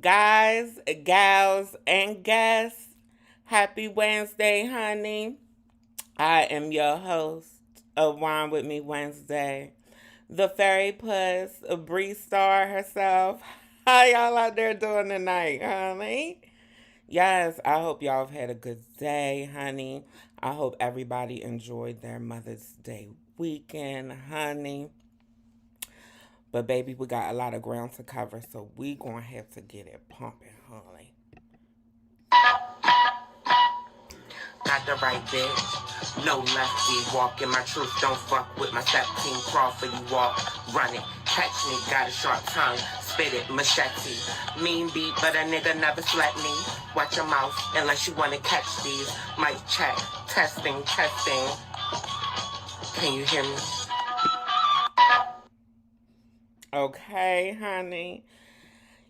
Guys, gals, and guests, happy Wednesday, honey. I am your host of Wine With Me Wednesday, the fairy puss, Bre Starr herself. How y'all out there doing tonight, honey? Yes, I hope y'all have had a good day, honey. I hope everybody enjoyed their Mother's Day weekend, honey. But baby, we got a lot of ground to cover, so we gonna have to get it pumping, honey. Got the right bitch, no lefty. Walking my truth, don't fuck with my step team. Crawl for you, walk, run it, catch me. Got a sharp tongue, spit it, machete. Mean beat, but a nigga never slept me. Watch your mouth unless you wanna catch these. Mic check, testing, testing. Can you hear me? Okay, honey.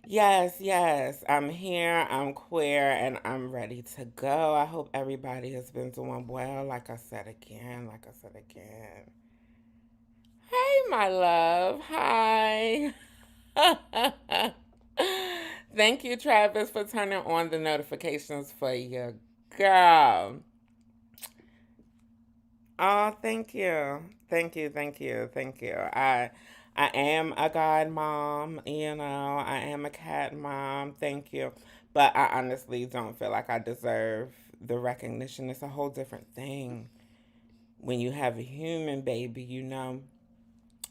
Yes, yes, I'm here, I'm queer, and I'm ready to go. I hope everybody has been doing well. Like I said again. Hey, my love. Hi. Thank you, Travis, for turning on the notifications for your girl. Oh, thank you. Thank you. I am a god mom, I am a cat mom, thank you. But I honestly don't feel like I deserve the recognition. It's a whole different thing when you have a human baby,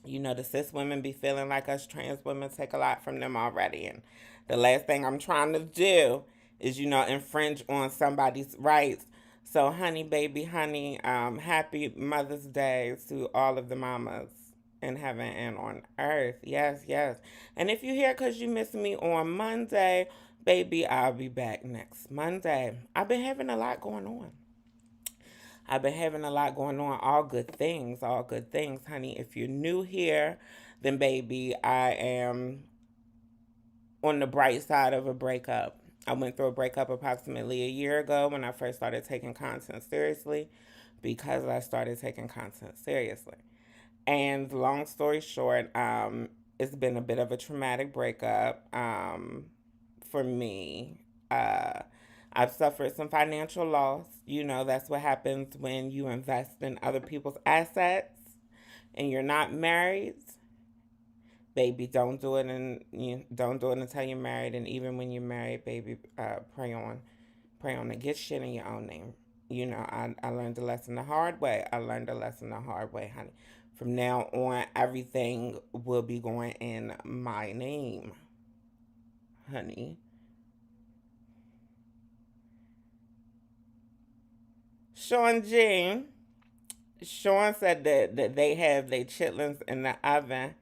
the cis women be feeling like us trans women take a lot from them already. And the last thing I'm trying to do is, infringe on somebody's rights. So, honey, baby, honey, happy Mother's Day to all of the mamas in heaven and on earth. Yes, yes. And if you're here because you missed me on Monday, baby, I'll be back next Monday. I've been having a lot going on. All good things, honey. If you're new here, then baby, I am on the bright side of a breakup. I went through a breakup approximately a year ago when I first started taking content seriously because I started taking content seriously. And long story short, it's been a bit of a traumatic breakup for me. I've suffered some financial loss. That's what happens when you invest in other people's assets and you're not married. Baby, don't do it, and don't do it until you're married. And even when you're married, baby, pray on to get shit in your own name. I learned the lesson the hard way. Honey. From now on, everything will be going in my name, honey. Sean G. Sean said that they have their chitlins in the oven.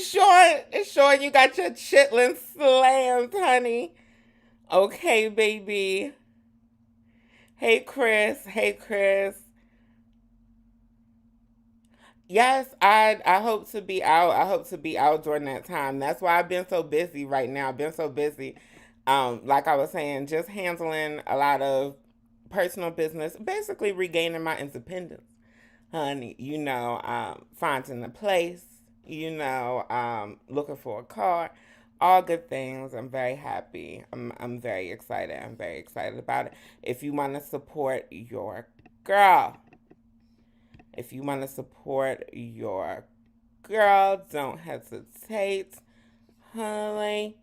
Sean, you got your chitlins slammed, honey. Okay, baby. Hey, Chris. Yes, I hope to be out. I hope to be out during that time. That's why I've been so busy right now. I've been so busy. Like I was saying, just handling a lot of personal business, basically regaining my independence, honey. Finding a place, looking for a car, all good things. I'm very happy. I'm very excited. I'm very excited about it. If you want to support your girl, if you want to support your girl, don't hesitate, honey.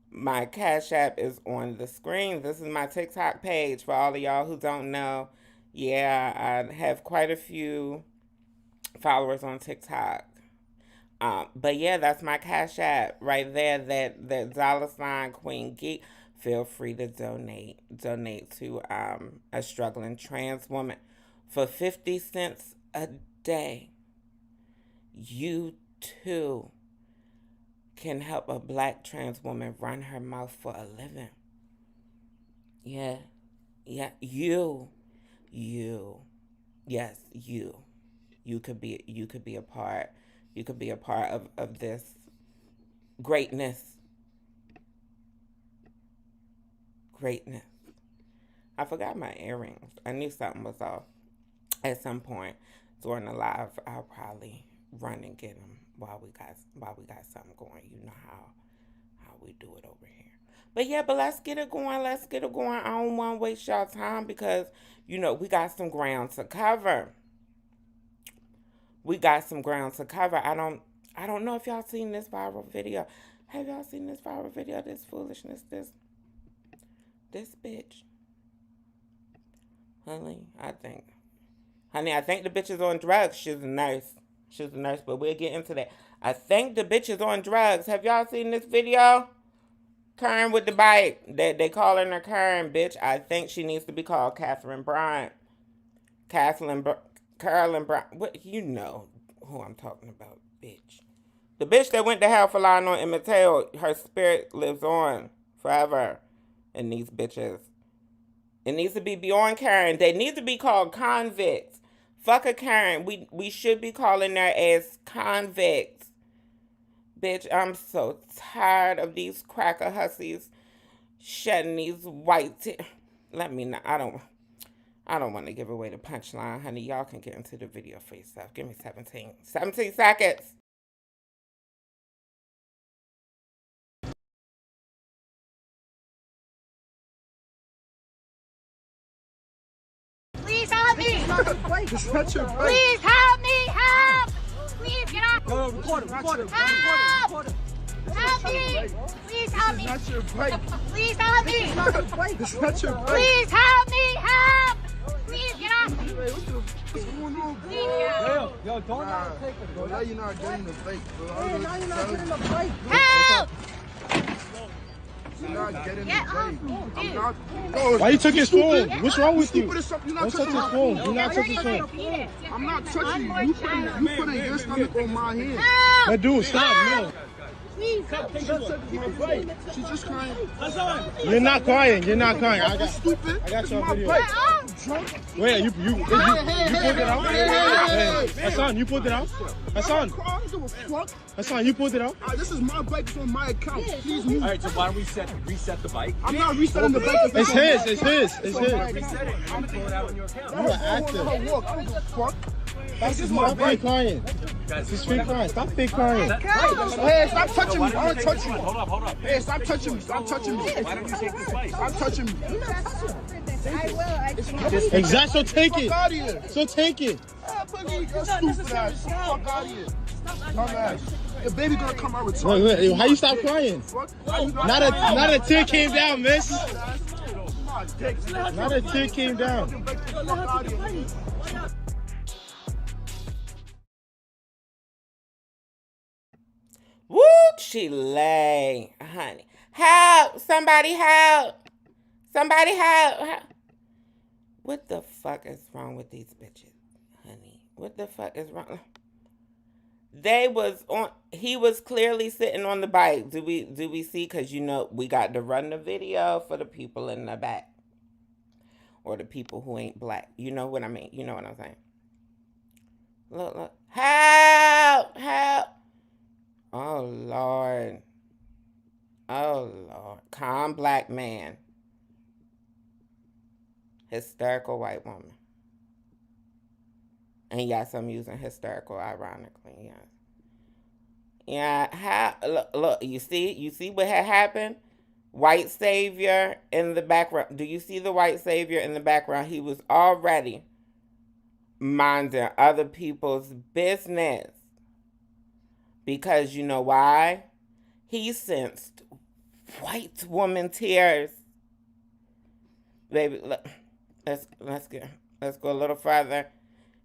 My Cash App is on the screen. This is my TikTok page for all of y'all who don't know. Yeah, I have quite a few followers on TikTok. But yeah, that's my Cash App right there. That $ Queen Geek. Feel free to donate. Donate to a struggling trans woman for 50 cents a day. You too can help a black trans woman run her mouth for a living. Yeah, yeah, you, yes, you could be a part. You could be a part of this greatness. Greatness. I forgot my earrings. I knew something was off. At some point during the live, I'll probably run and get them. while we got something going. You know how we do it over here. But yeah, but let's get it going. Let's get it going. I don't want to waste y'all time because we got some ground to cover. We got some ground to cover. I don't know if y'all seen this viral video. Have y'all seen this viral video? This foolishness, this bitch. Honey, I think the bitch is on drugs. She's a nurse. But we'll get into that. I think the bitch is on drugs. Have y'all seen this video? Karen with the bike. They calling her Karen, bitch. I think she needs to be called Catherine Bryant. Carolyn Bryant. What, you know who I'm talking about, bitch. The bitch that went to hell for lying on Emmett Till, her spirit lives on forever in these bitches. It needs to be beyond Karen. They need to be called convicts. Fuck a Karen. We should be calling their ass convicts. Bitch, I'm so tired of these cracker hussies shedding these white Let me know. I don't want to give away the punchline, honey. Y'all can get into the video for yourself. Give me 17 seconds. Please help me! Just touch your break. Please help me! Help! Please get off! No, record it. Help! Help me! Please help me! Not your break. Please help me! Just touch your break. Please help me! Help! Please get off! What's going on, bro? Please get off! Yo, don't not take it, Bro, now you're not getting the fake, bro. Hey, now you're not getting the break. Help! You're not getting Get the off! fake. Dude. Bro, Why you took his phone? stupid? What's wrong with you? Stupid as something. You're not Don't touch touching his my phone. phone. Do not touch his phone. I'm not touching you. You putting your stomach on my hand. Help! But dude, stop, no. Please help! She's just crying. You're not crying. You're not crying. I got Stupid. I got It's your my video. break. Get off! Wait, you pulled it out? Hey, Hassan, you pulled it out? Hassan, I don't give a fuck. Hassan, you pulled it out? This is my bike. It's on my account. Please move. All right, so why don't we reset the bike? I'm not resetting the bike. It's his. It's his. It's his. Reset it. I'm gonna pull it out on your account. You are active. I don't give a fuck. This is my Stop fake bike. crying. This fake crying. Stop fake crying. Hey, stop touching me. I don't touch you. Hold up. Hey, stop touching me. Stop touching me. Why don't you take this bike? Stop touching me. Exactly. So take Fuck it. out of here. So take it. You're stupid ass. Fuck out of here. Dumb ass. Your baby gonna come out with Wait, how you stop crying? Not a tear came down, miss. Not a tear came down. Woo, she lay, honey. Help! Somebody help! Somebody help! What the fuck is wrong with these bitches, honey? What the fuck is wrong? He was clearly sitting on the bike. Do we see? Because we got to run the video for the people in the back. Or the people who ain't black. You know what I mean? You know what I'm saying? Look. Help! Oh, Lord. Calm black man. Hysterical white woman. And yes, I'm using hysterical ironically, yes. Yeah, look, you see what had happened? White savior in the background. Do you see the white savior in the background? He was already minding other people's business. Because you know why? He sensed white woman tears. Baby, look, let's go a little further.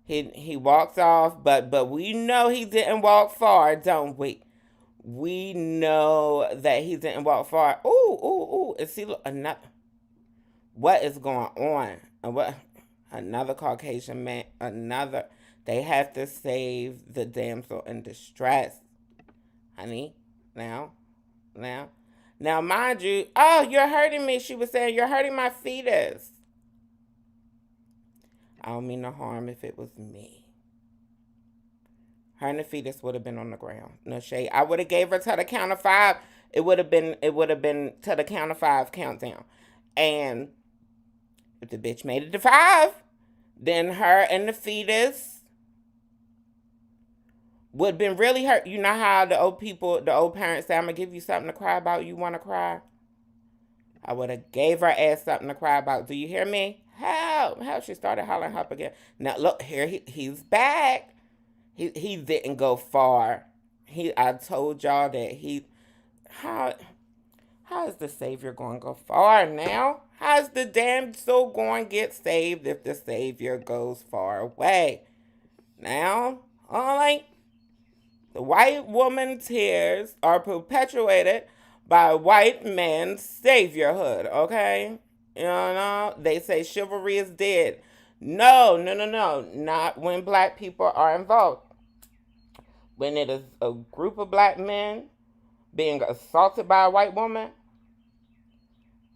He walks off, but we know he didn't walk far, don't we? We know that he didn't walk far. Ooh. And see, look, what is going on? Another Caucasian man, they have to save the damsel in distress. Honey, now, mind you, you're hurting me. She was saying, you're hurting my fetus. I don't mean no harm if it was me. Her and the fetus would have been on the ground. No shade. I would have gave her to the count of 5. It would have been to the count of 5 countdown. And if the bitch made it to 5, then her and the fetus would have been really hurt. You know how the old parents say, I'm going to give you something to cry about. You want to cry? I would have gave her ass something to cry about. Do you hear me? Help. Help. She started hollering up again. Now, look, here he's back. He didn't go far. I told y'all that how is the Savior going to go far now? How's the damn soul going to get saved if the Savior goes far away? Now, all right, the white woman's tears are perpetuated by white men's saviorhood, okay? You know, they say chivalry is dead. No, not when black people are involved. When it is a group of black men being assaulted by a white woman,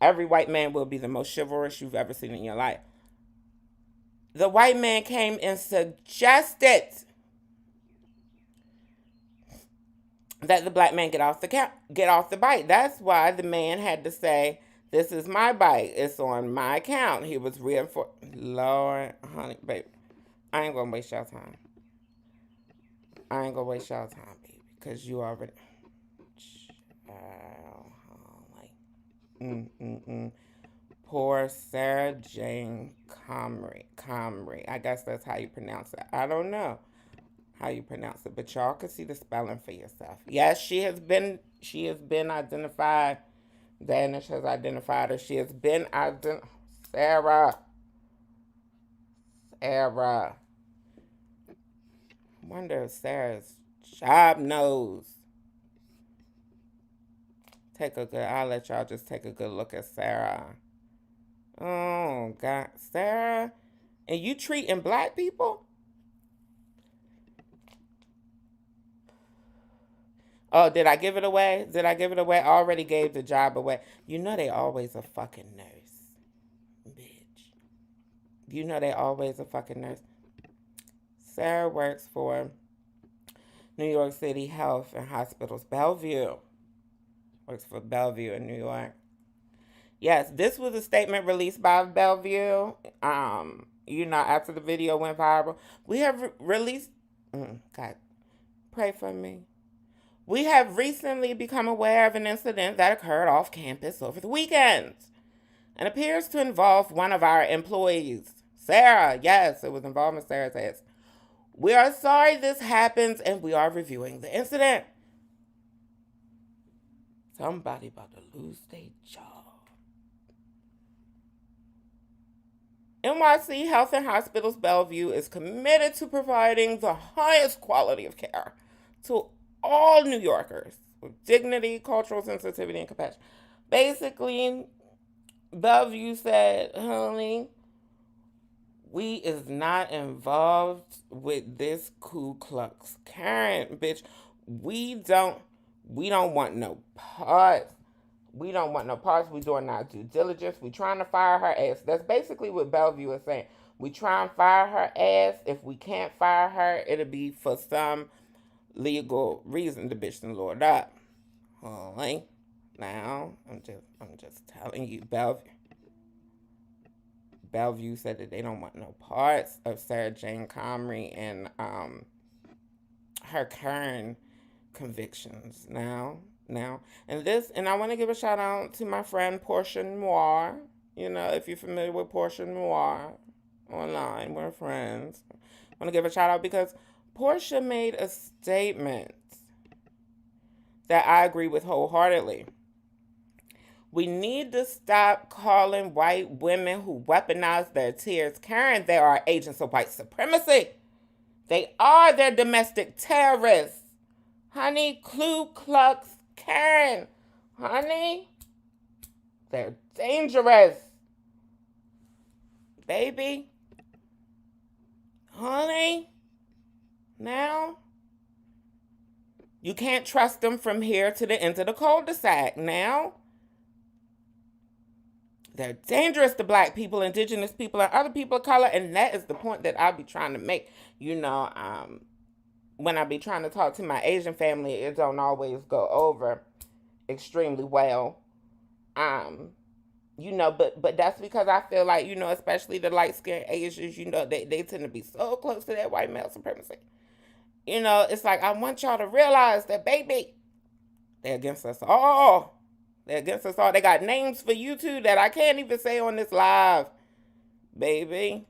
every white man will be the most chivalrous you've ever seen in your life. The white man came and suggested that the black man get off the bike. That's why the man had to say, "This is my bike. It's on my account." He was reinforced. Lord, honey, baby, I ain't gonna waste y'all time. Baby, because you already. Poor Sarah Jane Comrie. I guess that's how you pronounce it. I don't know how you pronounce it, but y'all can see the spelling for yourself. Yes, she has been identified. Danish has identified her. She has been Sarah. I wonder if Sarah's job knows. I'll let y'all just take a good look at Sarah. Oh, God. Sarah? And you treating black people? Oh, did I give it away? I already gave the job away. You know they always a fucking nurse. Bitch. You know they always a fucking nurse. Sarah works for New York City Health and Hospitals. Bellevue. Works for Bellevue in New York. Yes, this was a statement released by Bellevue. After the video went viral. We have released... God, pray for me. We have recently become aware of an incident that occurred off campus over the weekend and appears to involve one of our employees. Sarah, yes, it was involving Sarah's ass. We are sorry this happens and we are reviewing the incident. Somebody about to lose their job. NYC Health and Hospitals Bellevue is committed to providing the highest quality of care to all New Yorkers with dignity, cultural sensitivity, and compassion. Basically, Bellevue said, honey, we is not involved with this Ku Klux Klan, bitch. We don't want no parts. We don't want no parts. We doing our due diligence. We trying to fire her ass. That's basically what Bellevue is saying. We try and fire her ass. If we can't fire her, it'll be for some legal reason. The bitch done Lord up. Holy. Now, I'm just telling you, Bellevue said that they don't want no parts of Sarah Jane Comrie and her current convictions now, and I want to give a shout out to my friend Portia Noir. You know, if you're familiar with Portia Noir online, we're friends. I want to give a shout out because Portia made a statement that I agree with wholeheartedly. We need to stop calling white women who weaponize their tears Karen. They are agents of white supremacy. They are their domestic terrorists. Honey, Ku Klux Klan. Honey, they're dangerous. Baby. Honey. Now. You can't trust them from here to the end of the cul-de-sac. Now. They're dangerous to black people, indigenous people, and other people of color. And that is the point that I'll be trying to make. When I be trying to talk to my Asian family, it don't always go over extremely well. But that's because I feel like, especially the light-skinned Asians, they tend to be so close to that white male supremacy. You know, it's like I want y'all to realize that, baby, they're against us all. They're against us all. They got names for you too that I can't even say on this live, baby.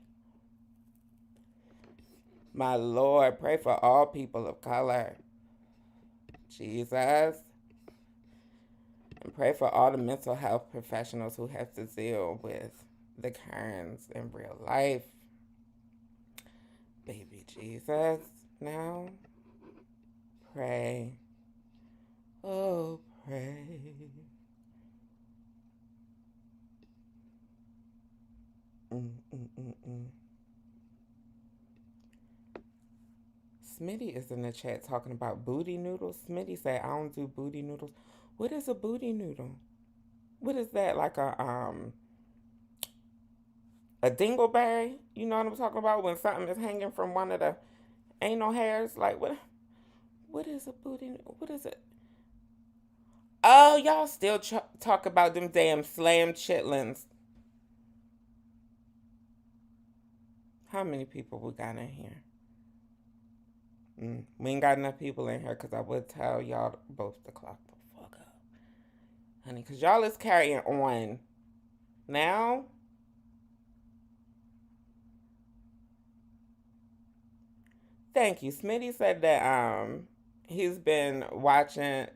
My Lord, pray for all people of color. Jesus. And pray for all the mental health professionals who have to deal with the Karens in real life. Baby Jesus. Now, pray. Oh, pray. Smitty is in the chat talking about booty noodles. Smitty said, I don't do booty noodles. What is a booty noodle? What is that? Like a dingleberry? You know what I'm talking about? When something is hanging from one of the anal hairs? Like, what is a booty noodle? What is it? Oh, y'all still talk about them damn slam chitlins. How many people we got in here? We ain't got enough people in here because I would tell y'all both to clock the fuck up. Honey, because y'all is carrying on. Now, thank you. Smitty said that he's been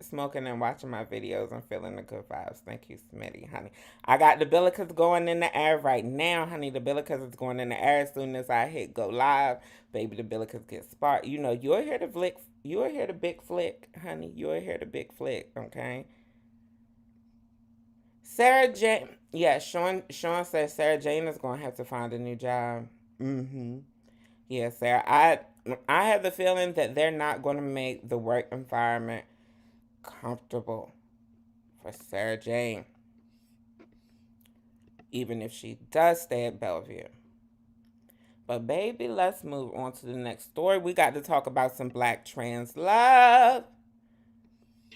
smoking and watching my videos and feeling the good vibes. Thank you, Smitty, honey. I got the Billicas going in the air right now, honey. The Billicas is going in the air as soon as I hit go live. Baby, the Billicas get sparked. You know, you'll hear the flick. You'll hear the big flick, honey. You'll hear the big flick, okay? Sarah Jane. Yeah, Sean says Sarah Jane is going to have to find a new job. Yeah, Sarah. I have the feeling that they're not going to make the work environment comfortable for Sarah Jane, even if she does stay at Bellevue. But baby, let's move on to the next story. We got to talk about some black trans love.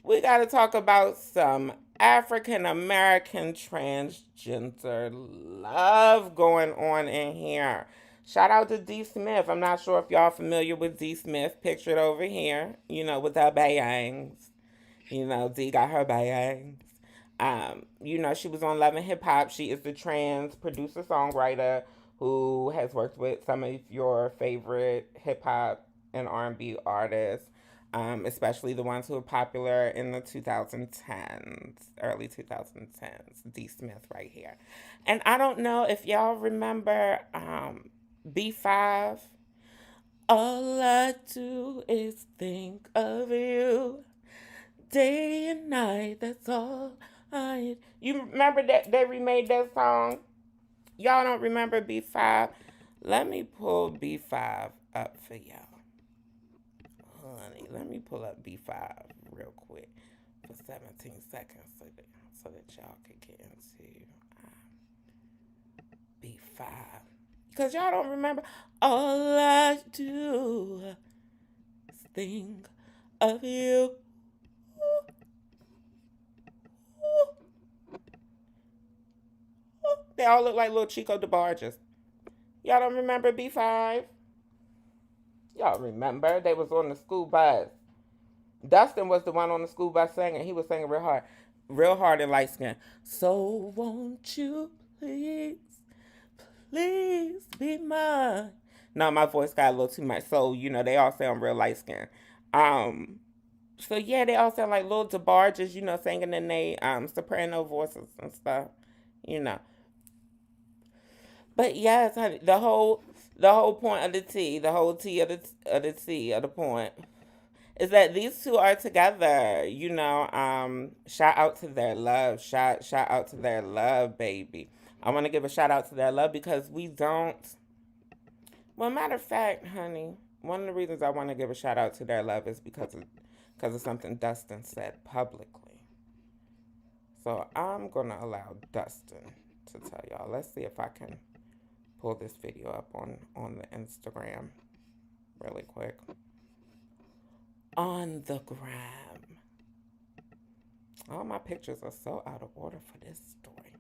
We got to talk about some African American transgender love going on in here. Shout out to D. Smith. I'm not sure if y'all familiar with D. Smith, pictured over here, you know, with her bangs. You know, D got her bangs. You know, she was on Love and Hip Hop. She is the trans producer songwriter who has worked with some of your favorite hip hop and R&B artists, especially the ones who were popular in the 2010s, early 2010s. D. Smith right here. And I don't know if y'all remember B5. All I do is think of you day and night. That's all I. You remember that they remade that song? Y'all don't remember B5? Let me pull B5 up for y'all. Honey, let me pull up B5 real quick for 17 seconds so that y'all can get into B5. Because y'all don't remember. All I do is think of you. They all look like little Chico DeBarges. Y'all don't remember B5? Y'all remember? They was on the school bus. Dustin was the one on the school bus singing. He was singing real hard and light skin. So won't you please be mine? No, my voice got a little too much. So, you know, they all sound real light skin. So yeah, they all sound like little DeBarges, you know, singing in they soprano voices and stuff, you know. But yes, honey, the whole point of the tea, the whole tea of the tea of the point is that these two are together. You know, shout out to their love. Shout out to their love, baby. I want to give a shout out to their love because we don't. Well, matter of fact, honey, one of the reasons I want to give a shout out to their love is because of something Dustin said publicly. So I'm gonna allow Dustin to tell y'all. Let's see if I can pull this video up on the Instagram really quick. On the gram. All my pictures are so out of order for this story.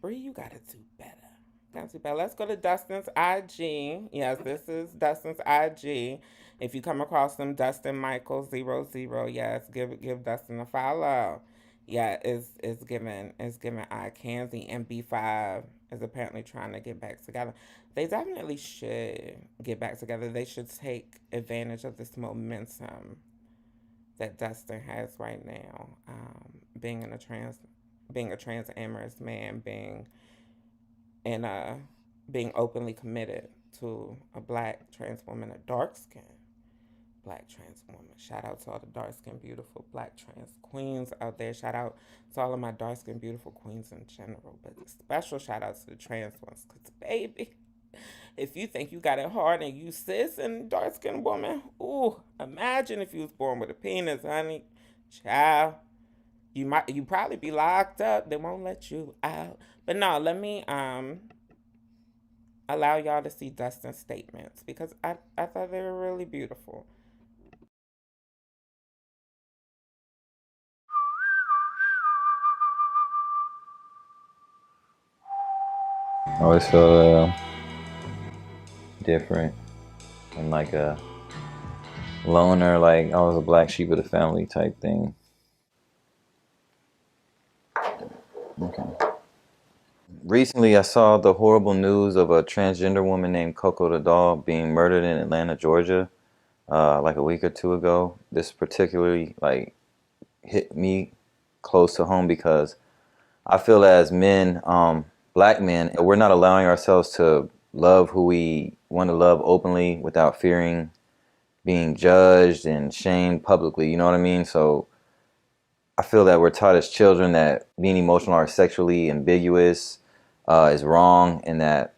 Bre, you gotta do better. Not too bad. Let's go to Dustin's IG. Yes, this is Dustin's IG. If you come across them, Dustin Michael 00, yes, give Dustin a follow. Yeah, it's giving eye candy, and B5 is apparently trying to get back together. They definitely should get back together. They should take advantage of this momentum that Dustin has right now. Being a trans amorous man, and being openly committed to a black trans woman, a dark skinned black trans woman. Shout out to all the dark skinned beautiful black trans queens out there. Shout out to all of my dark skinned beautiful queens in general, but special shout out to the trans ones, because baby, if you think you got it hard and you cis and dark skinned woman, ooh, imagine if you was born with a penis, honey. Child, you probably be locked up. They won't let you out. But no, let me allow y'all to see Dustin's statements, because I thought they were really beautiful. I always feel different and like a loner, like I was a black sheep of the family type thing. Okay. Recently, I saw the horrible news of a transgender woman named Coco the doll being murdered in Atlanta, Georgia, like a week or two ago. This particularly hit me close to home because I feel as men, black men, we're not allowing ourselves to love who we want to love openly without fearing being judged and shamed publicly. You know what I mean? So I feel that we're taught as children that being emotional or sexually ambiguous is wrong, and that,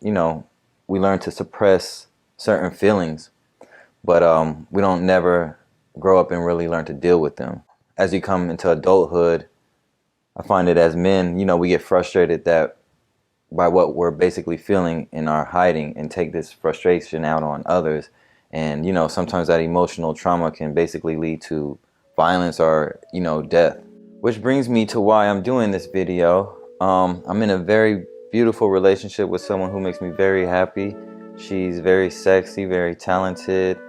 we learn to suppress certain feelings, but we don't never grow up and really learn to deal with them. As you come into adulthood, I find that as men, we get frustrated that by what we're basically feeling and are hiding, and take this frustration out on others. And, sometimes that emotional trauma can basically lead to violence or, death. Which brings me to why I'm doing this video. I'm in a very beautiful relationship with someone who makes me very happy. She's very sexy, very talented,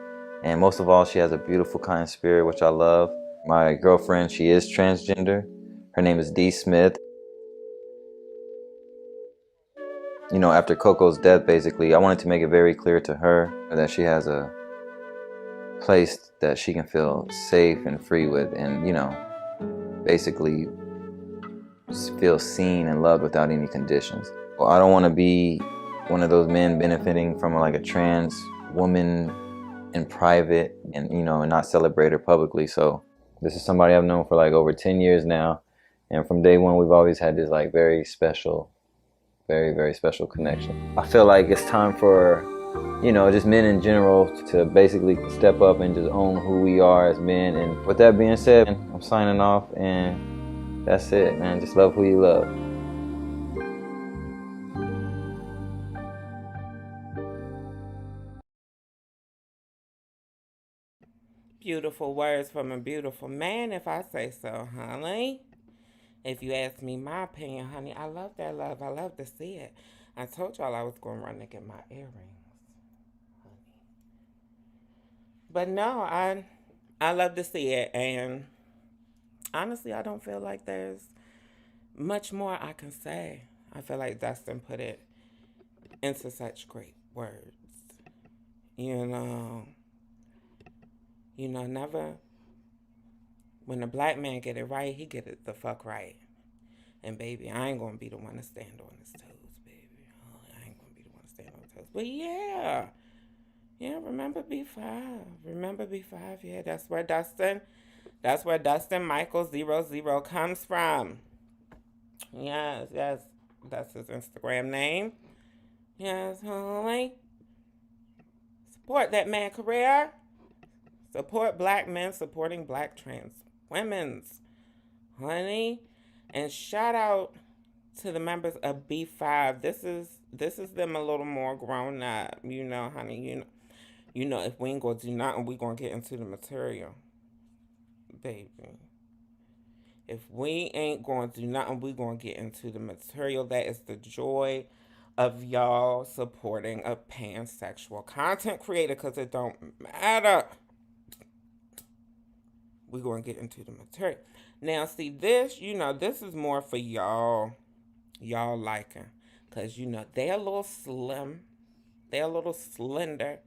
and most of all, she has a beautiful, kind spirit, which I love. My girlfriend, she is transgender. Her name is D. Smith. After Coco's death, basically, I wanted to make it very clear to her that she has a place that she can feel safe and free with, and, basically feel seen and loved without any conditions. Well, I don't want to be one of those men benefiting from like a trans woman in private and, and not celebrate her publicly. So this is somebody I've known for like over 10 years now. And from day one, we've always had this like very special, very, very special connection. I feel like it's time for, just men in general to basically step up and just own who we are as men. And with that being said, I'm signing off, and that's it, man. Just love who you love. Beautiful words from a beautiful man, if I say so, honey. If you ask me my opinion, honey, I love that love. I love to see it. I told y'all I was going to run to get my earrings, honey. But no, I love to see it, and honestly, I don't feel like there's much more I can say. I feel like Dustin put it into such great words. Never, when a black man get it right, he get it the fuck right. And baby, I ain't gonna be the one to stand on his toes, baby. Oh, I ain't gonna be the one to stand on his toes. But yeah, remember B5. Remember B5, yeah, that's where Dustin Michael 00 comes from. Yes, that's his Instagram name. Yes, honey. Support that man career. Support black men supporting black trans women's, honey. And shout out to the members of B5. This is them a little more grown up, honey. If we ain't gonna do nothing, we gonna get into the material, baby. If we ain't gonna do nothing, we gonna get into the material. That is the joy of y'all supporting a pansexual content creator because it don't matter. We're going to get into the material. Now, see, this, this is more for y'all liking. Because, they're a little slim. They're a little slender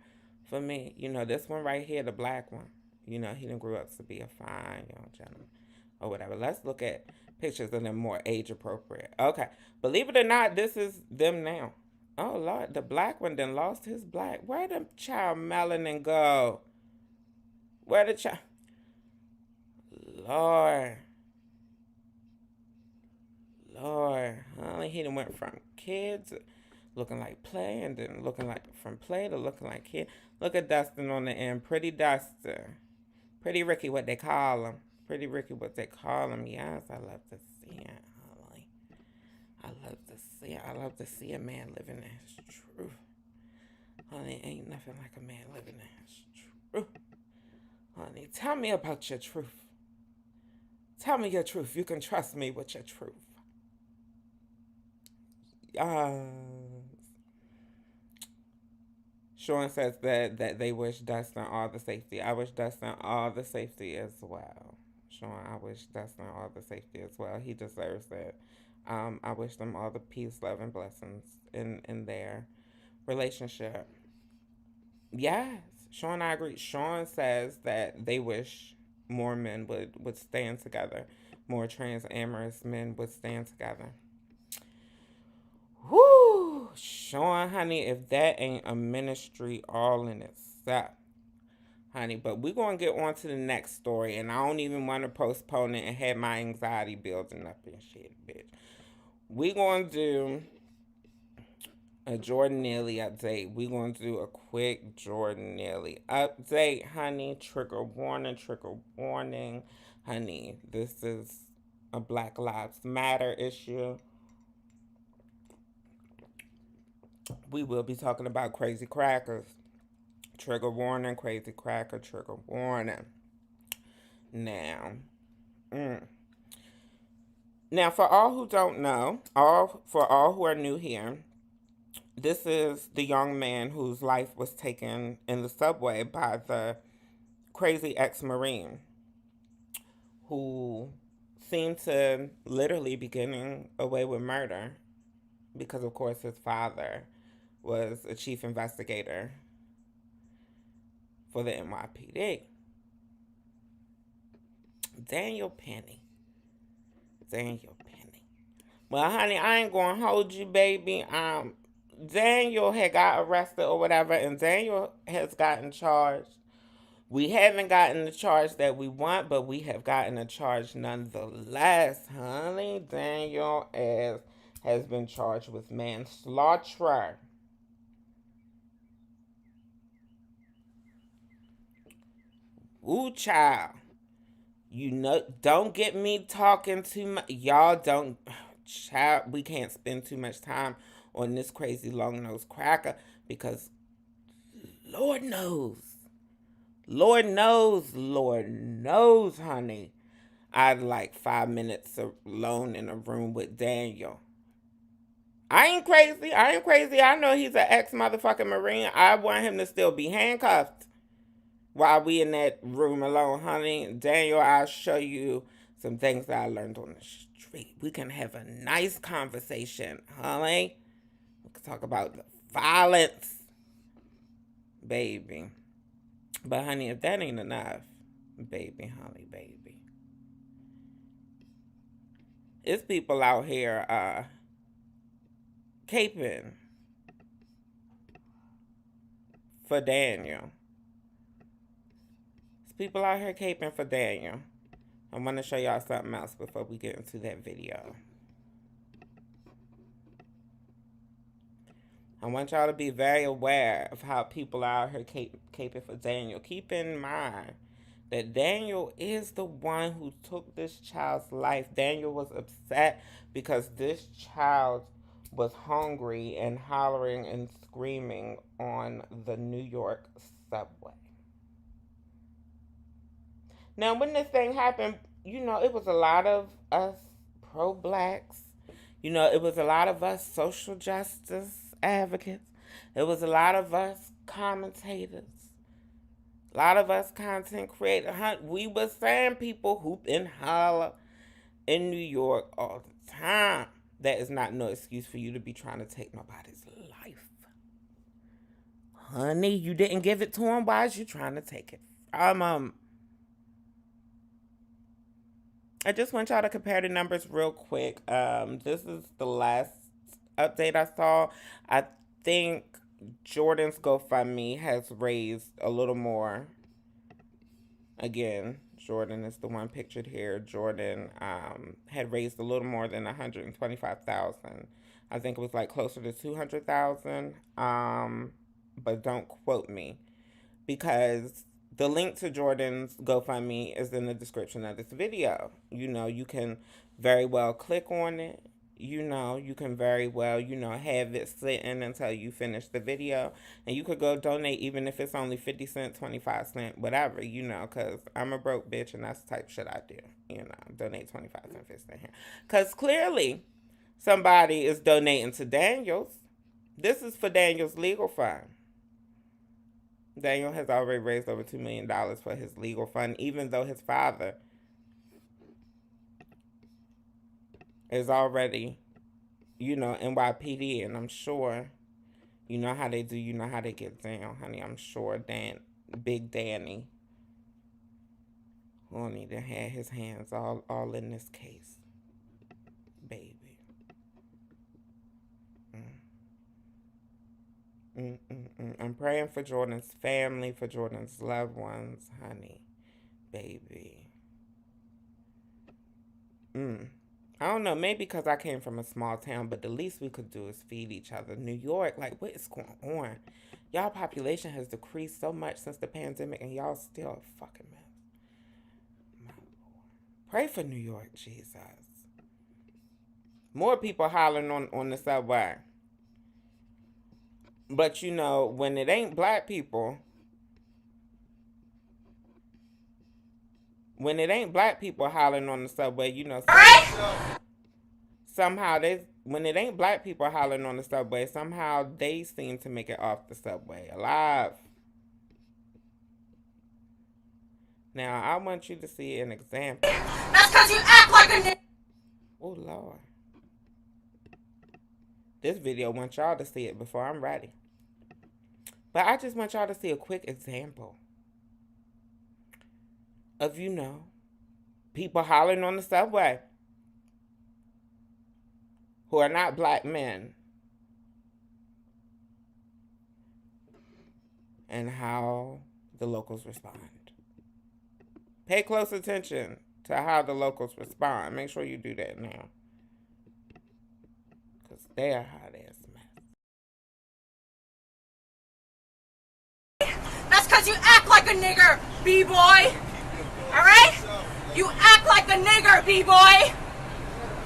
for me. This one right here, the black one. He done grew up to be a fine young gentleman. Or whatever. Let's look at pictures of them more age appropriate. Okay. Believe it or not, this is them now. Oh, Lord. The black one done lost his black. Where the child melanin go? Where the child... Lord. Honey, he done went from kids looking like play and then looking like from play to looking like kid. Look at Dustin on the end. Pretty Dustin. Pretty Ricky, what they call him. Pretty Ricky, what they call him. Yes, I love to see it, honey. I love to see it. I love to see a man living his truth. Honey, ain't nothing like a man living his truth. Honey, tell me about your truth. Tell me your truth. You can trust me with your truth. Sean says that they wish Dustin all the safety. I wish Dustin all the safety as well. Sean, I wish Dustin all the safety as well. He deserves it. I wish them all the peace, love, and blessings in their relationship. Yes, Sean, I agree. Sean says that they wish more men would stand together. More trans amorous men would stand together. Whoo, Sean, honey, if that ain't a ministry all in itself, honey. But we're going to get on to the next story, and I don't even want to postpone it and have my anxiety building up and shit, bitch. We're going to do a Jordan Neely update. We're going to do a quick Jordan Neely update, honey. Trigger warning, honey. This is a Black Lives Matter issue. We will be talking about crazy crackers. Trigger warning, crazy cracker, trigger warning. Now, for all who don't know, for all who are new here, this is the young man whose life was taken in the subway by the crazy ex-Marine who seemed to literally be getting away with murder because, of course, his father was a chief investigator for the NYPD. Daniel Penny. Well, honey, I ain't gonna hold you, baby. Daniel had got arrested or whatever, and Daniel has gotten charged. We haven't gotten the charge that we want, but we have gotten a charge nonetheless, honey. Daniel has been charged with manslaughter. Ooh, child. Don't get me talking too much. Y'all don't, child, we can't spend too much time on this crazy long-nosed cracker because Lord knows, honey, I'd like 5 minutes alone in a room with Daniel. I ain't crazy. I know he's an ex-motherfucking Marine. I want him to still be handcuffed while we in that room alone, honey. Daniel, I'll show you some things that I learned on the street. We can have a nice conversation, honey. We can talk about the violence, baby. But, honey, if that ain't enough, baby, honey, baby. It's people out here caping for Daniel. People out here caping for Daniel. I want to show y'all something else before we get into that video. I want y'all to be very aware of how people are out here caping for Daniel. Keep in mind that Daniel is the one who took this child's life. Daniel was upset because this child was hungry and hollering and screaming on the New York subway. Now, when this thing happened, it was a lot of us pro-blacks, You know, it was a lot of us social justice advocates. It was a lot of us commentators. A lot of us content creators. We were saying people hoop and holler in New York all the time. That is not no excuse for you to be trying to take nobody's life. Honey, you didn't give it to him. Why is you trying to take it? I just want y'all to compare the numbers real quick. This is the last update I saw. I think Jordan's GoFundMe has raised a little more. Again, Jordan is the one pictured here. Jordan had raised a little more than 125,000. I think it was like closer to 200,000. But don't quote me, because the link to Jordan's GoFundMe is in the description of this video. You know, you can very well click on it. You know, you can very well, have it sitting until you finish the video. And you could go donate, even if it's only 50 cents, 25 cents, whatever, because I'm a broke bitch and that's the type of shit I do. Donate 25 cents, 50 cents here. Because clearly somebody is donating to Daniel's. This is for Daniel's legal fund. Daniel has already raised over $2 million for his legal fund, even though his father is already, NYPD, and I'm sure you know how they do, you know how they get down, honey. I'm sure Big Danny will need to have his hands all in this case, baby. I'm praying for Jordan's family, for Jordan's loved ones, honey, baby. I don't know, maybe because I came from a small town, but the least we could do is feed each other. New York, like, what is going on? Y'all population has decreased so much since the pandemic, and y'all still a fucking mess. My Lord. Pray for New York, Jesus. More people hollering on the subway. But, when it ain't black people, hollering on the subway, when it ain't black people hollering on the subway, somehow they seem to make it off the subway alive. Now, I want you to see an example. That's because you act like a nigga. Oh, Lord. This video wants y'all to see it before I'm ready. But I just want y'all to see a quick example of, people hollering on the subway who are not black men, and how the locals respond. Pay close attention to how the locals respond. Make sure you do that now, because they are hot ass mess. That's because you act like a nigger, B-boy. Alright? You act like a nigger, B-boy.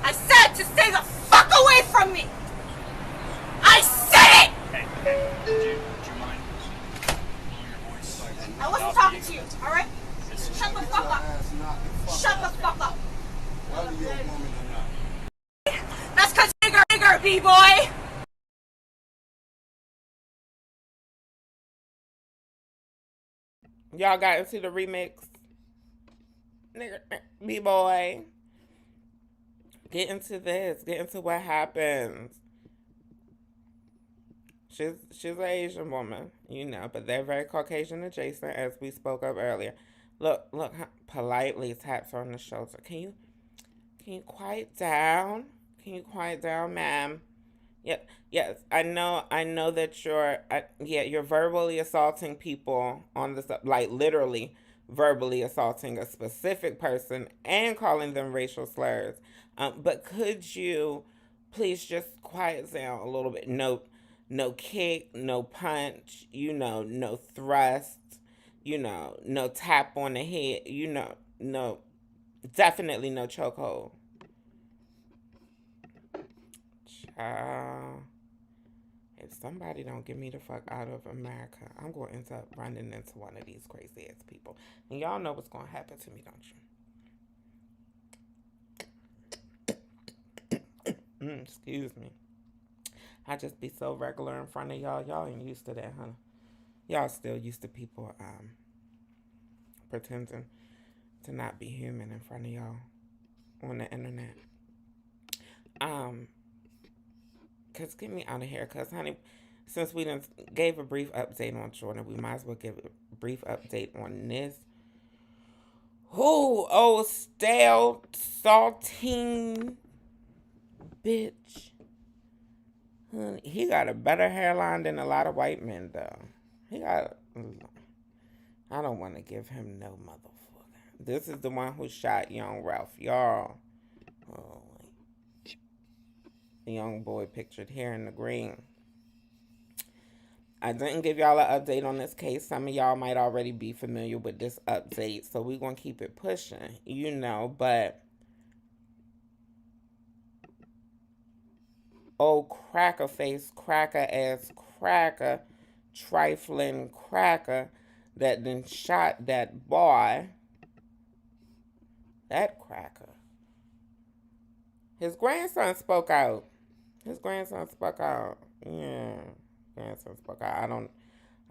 I said to stay the fuck away from me. I said it! Hey, would you mind lowering your voice? I wasn't talking to you, alright? Shut the fuck up. Shut the fuck up. That's because nigger, B-boy. Y'all got into the remix? Nigger, B-boy. Get into this. Get into what happens. She's an Asian woman, but they're very Caucasian adjacent, as we spoke of earlier. Look, politely taps her on the shoulder. Can you quiet down? Can you quiet down, ma'am? Yes, I know that you're verbally assaulting people on the, like, literally verbally assaulting a specific person and calling them racial slurs. But could you please just quiet down a little bit? No kick, no punch, no thrust, no tap on the head, no, definitely no chokehold. Child, if somebody don't get me the fuck out of America, I'm going to end up running into one of these crazy ass people. And y'all know what's going to happen to me, don't you? Excuse me. I just be so regular in front of y'all. Y'all ain't used to that, huh? Y'all still used to people pretending to not be human in front of y'all on the internet. Cause get me out of here, cause honey, since we done gave a brief update on Jordan, we might as well give a brief update on this. Who, oh, stale, saltine bitch. Honey, he got a better hairline than a lot of white men, though. He got. I don't want to give him no motherfucker. This is the one who shot young Ralph Yarl. Oh, the young boy pictured here in the green. I didn't give y'all an update on this case. Some of y'all might already be familiar with this update, so we're going to keep it pushing, but old cracker face, cracker ass cracker, trifling cracker that then shot that boy, that cracker. His grandson spoke out. Yeah, grandson spoke out.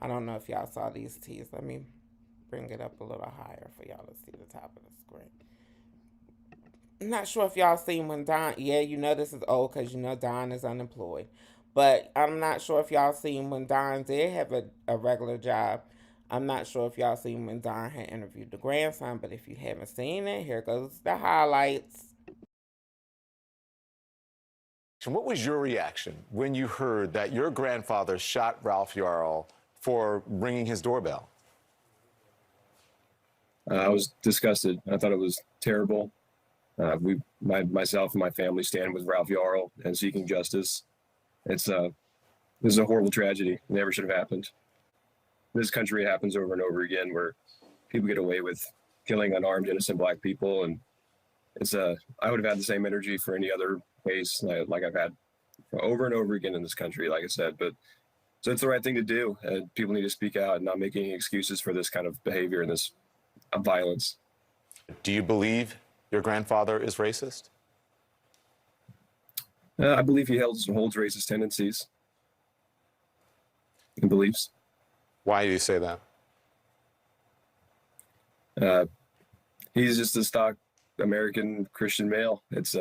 I don't know if y'all saw these teas. Let me bring it up a little higher for y'all to see the top of the screen. I'm not sure if y'all seen when Don, this is old because Don is unemployed. But I'm not sure if y'all seen when Don did have a regular job. I'm not sure if y'all seen when Don had interviewed the grandson, but if you haven't seen it, here goes the highlights. What was your reaction when you heard that your grandfather shot Ralph Yarl for ringing his doorbell? I was disgusted. I thought it was terrible. Myself and my family stand with Ralph Yarl and seeking justice. This is a horrible tragedy. It never should have happened. This country happens over and over again where people get away with killing unarmed, innocent Black people, and I would have had the same energy for any other case like I've had over and over again in this country, like I said. But so it's the right thing to do. People need to speak out and not make any excuses for this kind of behavior and this violence. Do you believe your grandfather is racist? I believe he holds racist tendencies and beliefs. Why do you say that? He's just a stock American Christian male. It's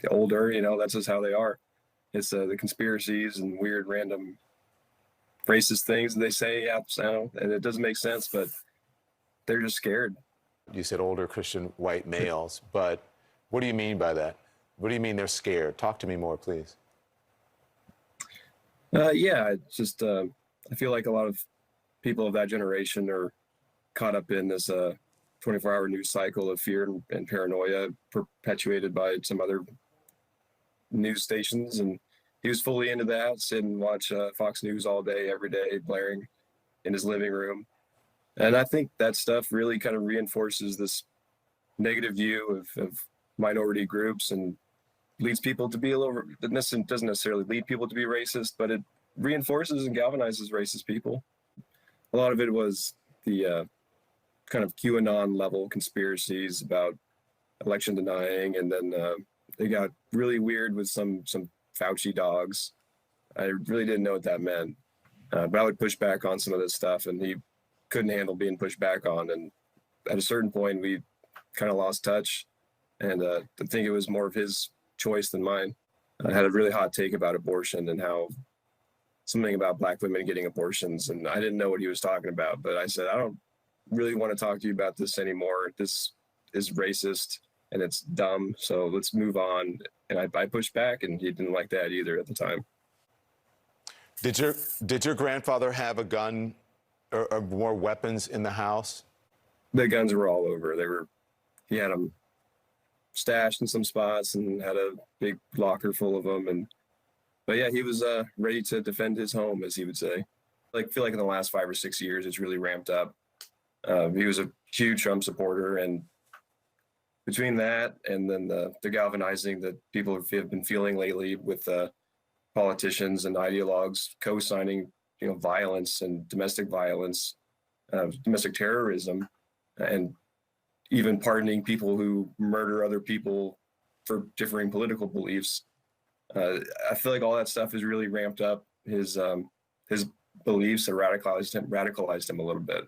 older, that's just how they are. It's the conspiracies and weird random racist things they say, and it doesn't make sense, but they're just scared. You said older Christian white males, but what do you mean by that? What do you mean they're scared? Talk to me more, please. It's just I feel like a lot of people of that generation are caught up in this 24-hour news cycle of fear and paranoia perpetuated by some other news stations, and he was fully into that, sit and watch Fox News all day, every day, blaring in his living room. And I think that stuff really kind of reinforces this negative view of minority groups and leads people to be doesn't necessarily lead people to be racist, but it reinforces and galvanizes racist people. A lot of it was the kind of QAnon level conspiracies about election denying, and then they got really weird with some Fauci dogs. I really didn't know what that meant, but I would push back on some of this stuff, and he couldn't handle being pushed back on. And at a certain point, we kind of lost touch, and I think it was more of his choice than mine. I had a really hot take about abortion and how something about Black women getting abortions, and I didn't know what he was talking about, but I said, I don't really want to talk to you about this anymore. This is racist and it's dumb, so let's move on. And I pushed back, and he didn't like that either at the time. Did your grandfather have a gun or more weapons in the house? The guns were all over. He had them stashed in some spots and had a big locker full of them. But yeah, he was ready to defend his home, as he would say. I feel like in the last 5 or 6 years, it's really ramped up. He was a huge Trump supporter, and between that and then the galvanizing that people have been feeling lately with politicians and ideologues co-signing, violence and domestic violence, domestic terrorism, and even pardoning people who murder other people for differing political beliefs. Uh, I feel like all that stuff has really ramped up his beliefs and radicalized him a little bit.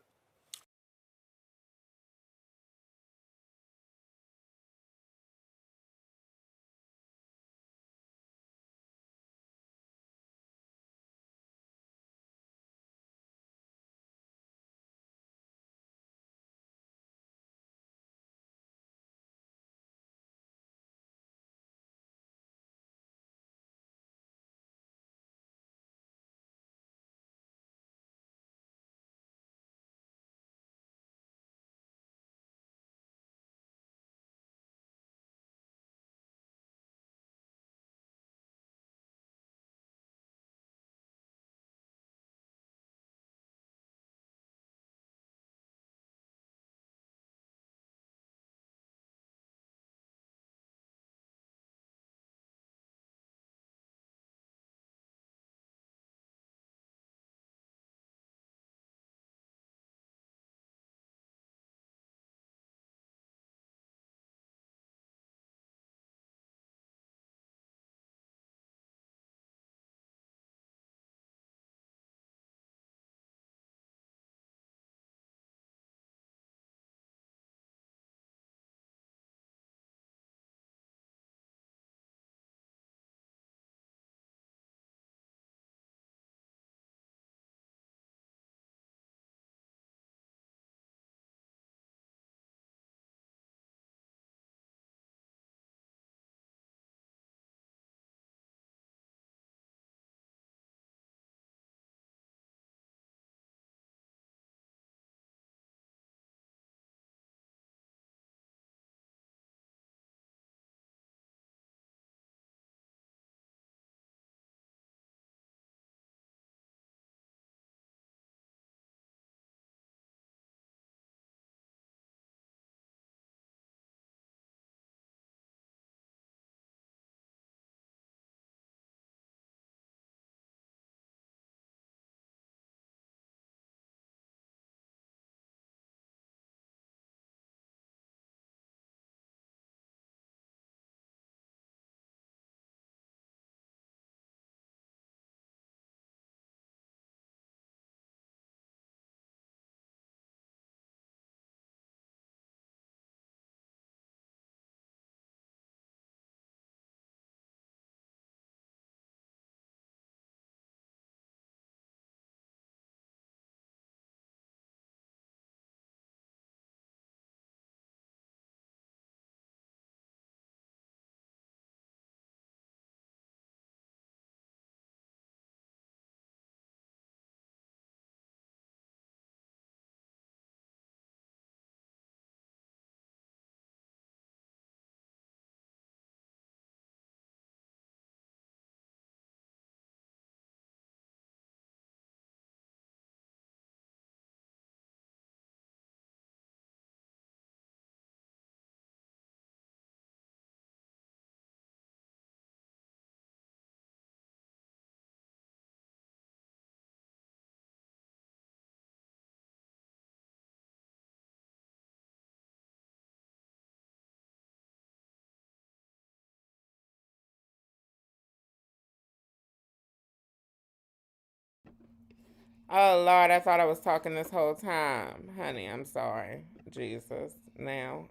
Oh Lord, I thought I was talking this whole time. Honey, I'm sorry. Jesus. Now,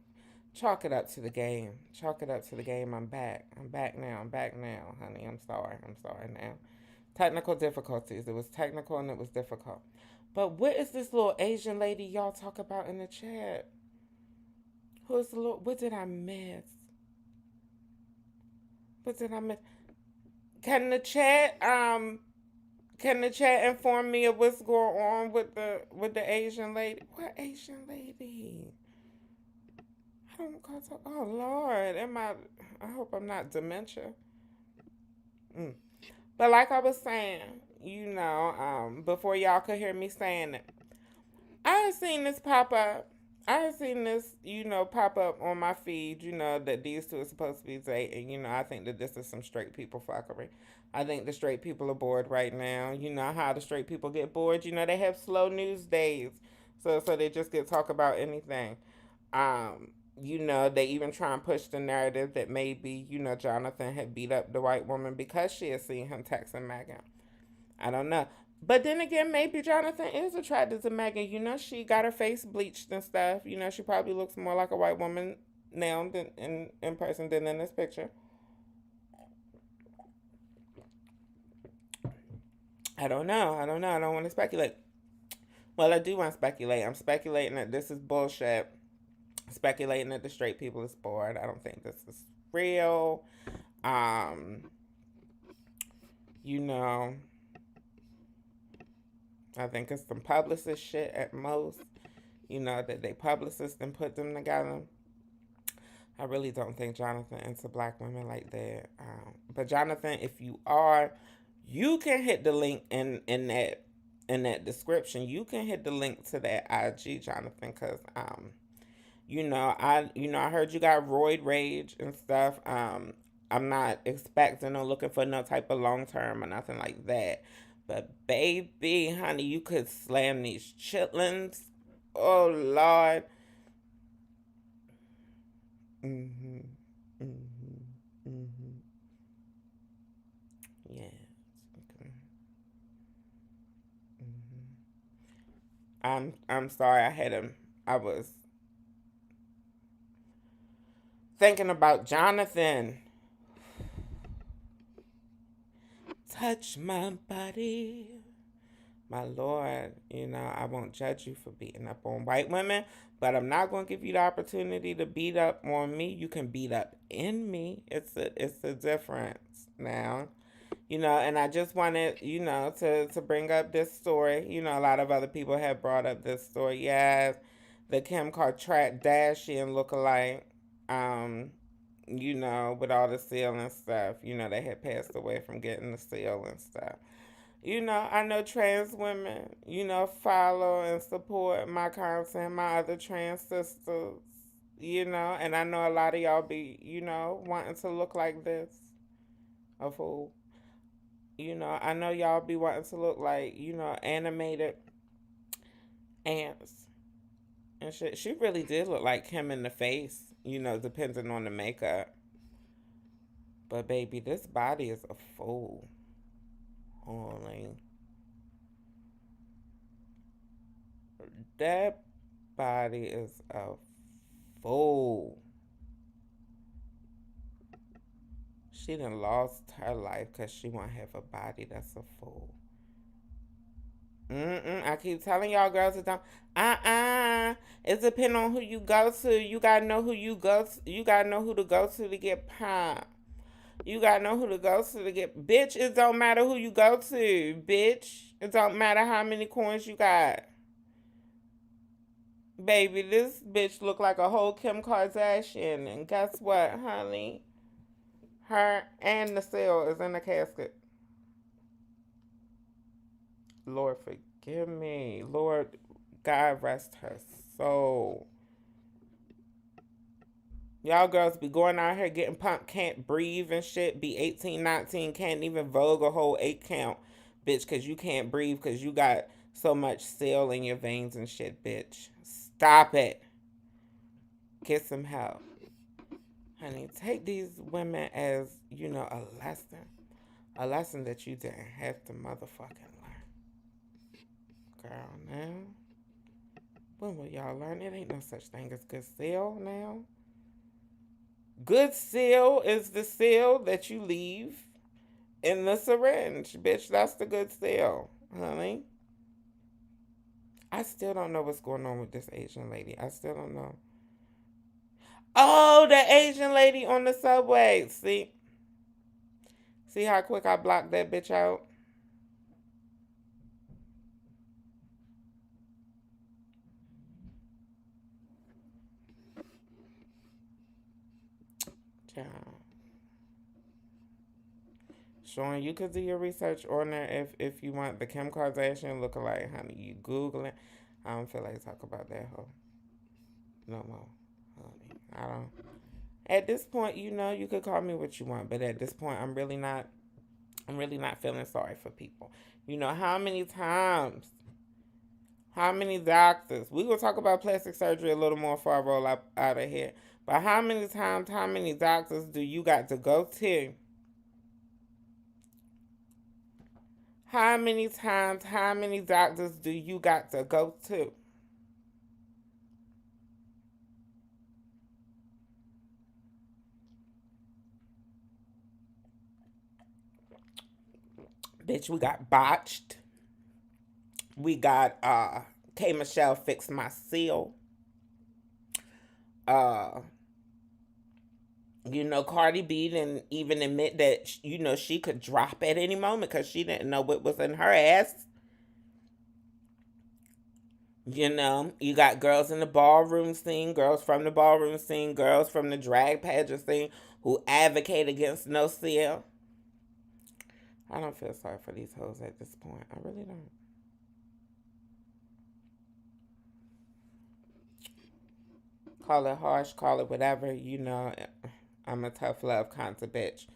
chalk it up to the game. Chalk it up to the game. I'm back. I'm back now. I'm back now, honey. I'm sorry. I'm sorry now. Technical difficulties. It was technical and it was difficult. But what is this little Asian lady y'all talk about in the chat? Who's the little, what did I miss? What did I miss? Can the chat can the chat inform me of what's going on with the Asian lady? What Asian lady? I don't call to, oh Lord, am I? I hope I'm not dementia. Mm. But like I was saying, before y'all could hear me saying it, I had seen this pop up. I had seen this, pop up on my feed, that these two are supposed to be dating. I think that this is some straight people fuckery. I think the straight people are bored right now. You know how the straight people get bored? They have slow news days. So they just get talk about anything. Um, They even try and push the narrative that maybe, Jonathan had beat up the white woman because she had seen him texting Megan. I don't know. But then again, maybe Jonathan is attracted to Megan. She got her face bleached and stuff. She probably looks more like a white woman now than in person than in this picture. I don't know. I don't know. I don't want to speculate. Well, I do want to speculate. I'm speculating that this is bullshit. Speculating that the straight people is bored. I don't think this is real. Um, you know, I think it's some publicist shit at most. That they publicist and put them together. I really don't think Jonathan into black women like that. But Jonathan, if you are, you can hit the link in that description. You can hit the link to that IG, Jonathan, because I heard you got roid rage and stuff. I'm not expecting or looking for no type of long term or nothing like that. But baby, honey, you could slam these chitlins. Oh Lord. Mhm. Mhm. Mhm. Yes. Okay. Mhm. I'm sorry. I was thinking about Jonathan. Touch my body. My Lord, I won't judge you for beating up on white women, but I'm not going to give you the opportunity to beat up on me. You can beat up in me. It's a difference now. And I just wanted, to bring up this story. A lot of other people have brought up this story. Yes, the Kim Kardashian lookalike, with all the seal and stuff. They had passed away from getting the seal and stuff. I know trans women, follow and support my content, my other trans sisters, and I know a lot of y'all be, wanting to look like this, a fool. I know y'all be wanting to look like, animated ants and shit. She really did look like him in the face, depending on the makeup. But baby, this body is a fool. Holy. That body is a fool. She done lost her life because she won't have a body that's a fool. I keep telling y'all girls to don't. It depends on who you go to. You gotta know who you go to. You gotta know who to go to get pumped. You gotta know who to go to get. Bitch, it don't matter who you go to. Bitch, it don't matter how many coins you got. Baby, this bitch look like a whole Kim Kardashian. And guess what, honey? Her and the seal is in the casket. Lord, forgive me. Lord, God rest her soul. Y'all girls be going out here getting pumped, can't breathe and shit. Be 18, 19, can't even vogue a whole 8 count, bitch, because you can't breathe because you got so much seal in your veins and shit, bitch. Stop it. Get some help. Honey, take these women as, a lesson. A lesson that you didn't have to motherfucking learn. Girl, now. When will y'all learn? It ain't no such thing as good seal now. Good seal is the seal that you leave in the syringe. Bitch, that's the good seal, honey. I still don't know what's going on with this Asian lady. I still don't know. Oh, the Asian lady on the subway. See how quick I blocked that bitch out? Ciao. Sean, you could do your research on her if you want the Kim Kardashian lookalike, honey. You Googling. I don't feel like talk about that hoe no more, honey. I don't. At this point, you could call me what you want, but at this point, I'm really not feeling sorry for people. How How many doctors? We will talk about plastic surgery a little more before I roll up out of here. But how many times, how many doctors do you got to go to? How many times, how many doctors do you got to go to? Bitch, we got botched. We got K Michelle fixed my seal. Cardi B didn't even admit that, she could drop at any moment because she didn't know what was in her ass. You got girls in the ballroom scene, girls from the ballroom scene, girls from the drag pageant scene who advocate against no seal. I don't feel sorry for these hoes at this point. I really don't. Call it harsh, call it whatever. I'm a tough love kind of bitch.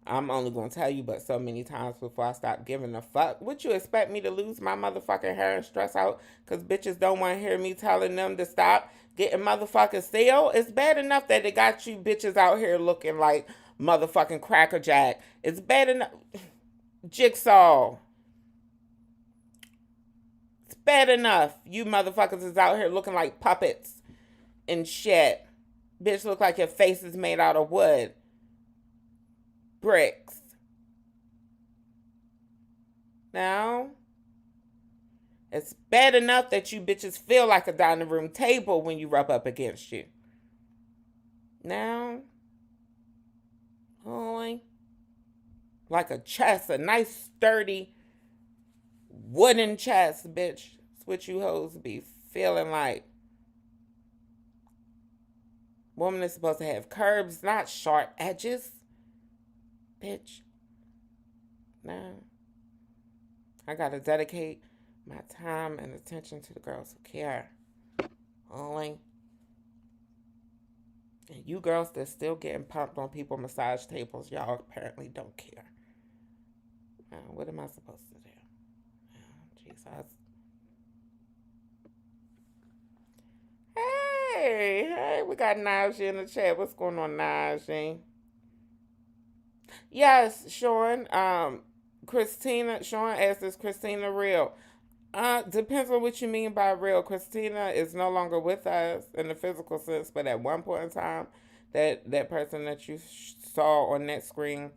I'm only going to tell you but so many times before I stop giving a fuck. Would you expect me to lose my motherfucking hair and stress out because bitches don't want to hear me telling them to stop getting motherfucking seal? It's bad enough that they got you bitches out here looking like motherfucking Cracker Jack. It's bad enough. Jigsaw. It's bad enough you motherfuckers is out here looking like puppets and shit. Bitch, look like your face is made out of wood. Bricks. Now, it's bad enough that you bitches feel like a dining room table when you rub up against you. Now, like a chest, a nice sturdy wooden chest, bitch. That's what you hoes be feeling like. Woman is supposed to have curves, not sharp edges. Bitch. Now, I gotta dedicate my time and attention to the girls who care. And you girls that's still getting pumped on people massage tables, y'all apparently don't care. What am I supposed to do? Jesus. Hey, we got Najee in the chat. What's going on, Najee? Yes, Sean. Sean asked, is Christina real? Depends on what you mean by real. Christina is no longer with us in the physical sense, but at one point in time, that person that you saw on that screen,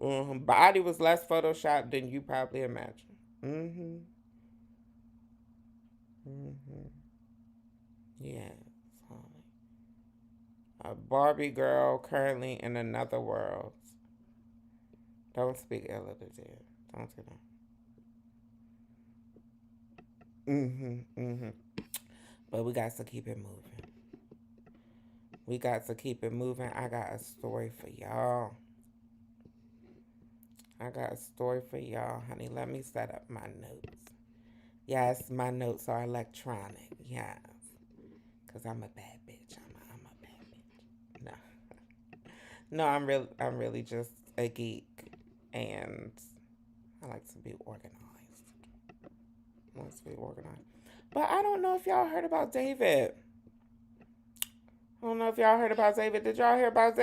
body was less photoshopped than you probably imagine. Yes, honey. A Barbie girl currently in another world. Don't speak ill of the dead. Don't do that. But we got to keep it moving. I got a story for y'all. Honey. Let me set up my notes. Yes, my notes are electronic. Yes. Because I'm a bad bitch. I'm a bad bitch. No, I'm really just a geek. And I like to be organized. But I don't know if y'all heard about David. Did y'all hear about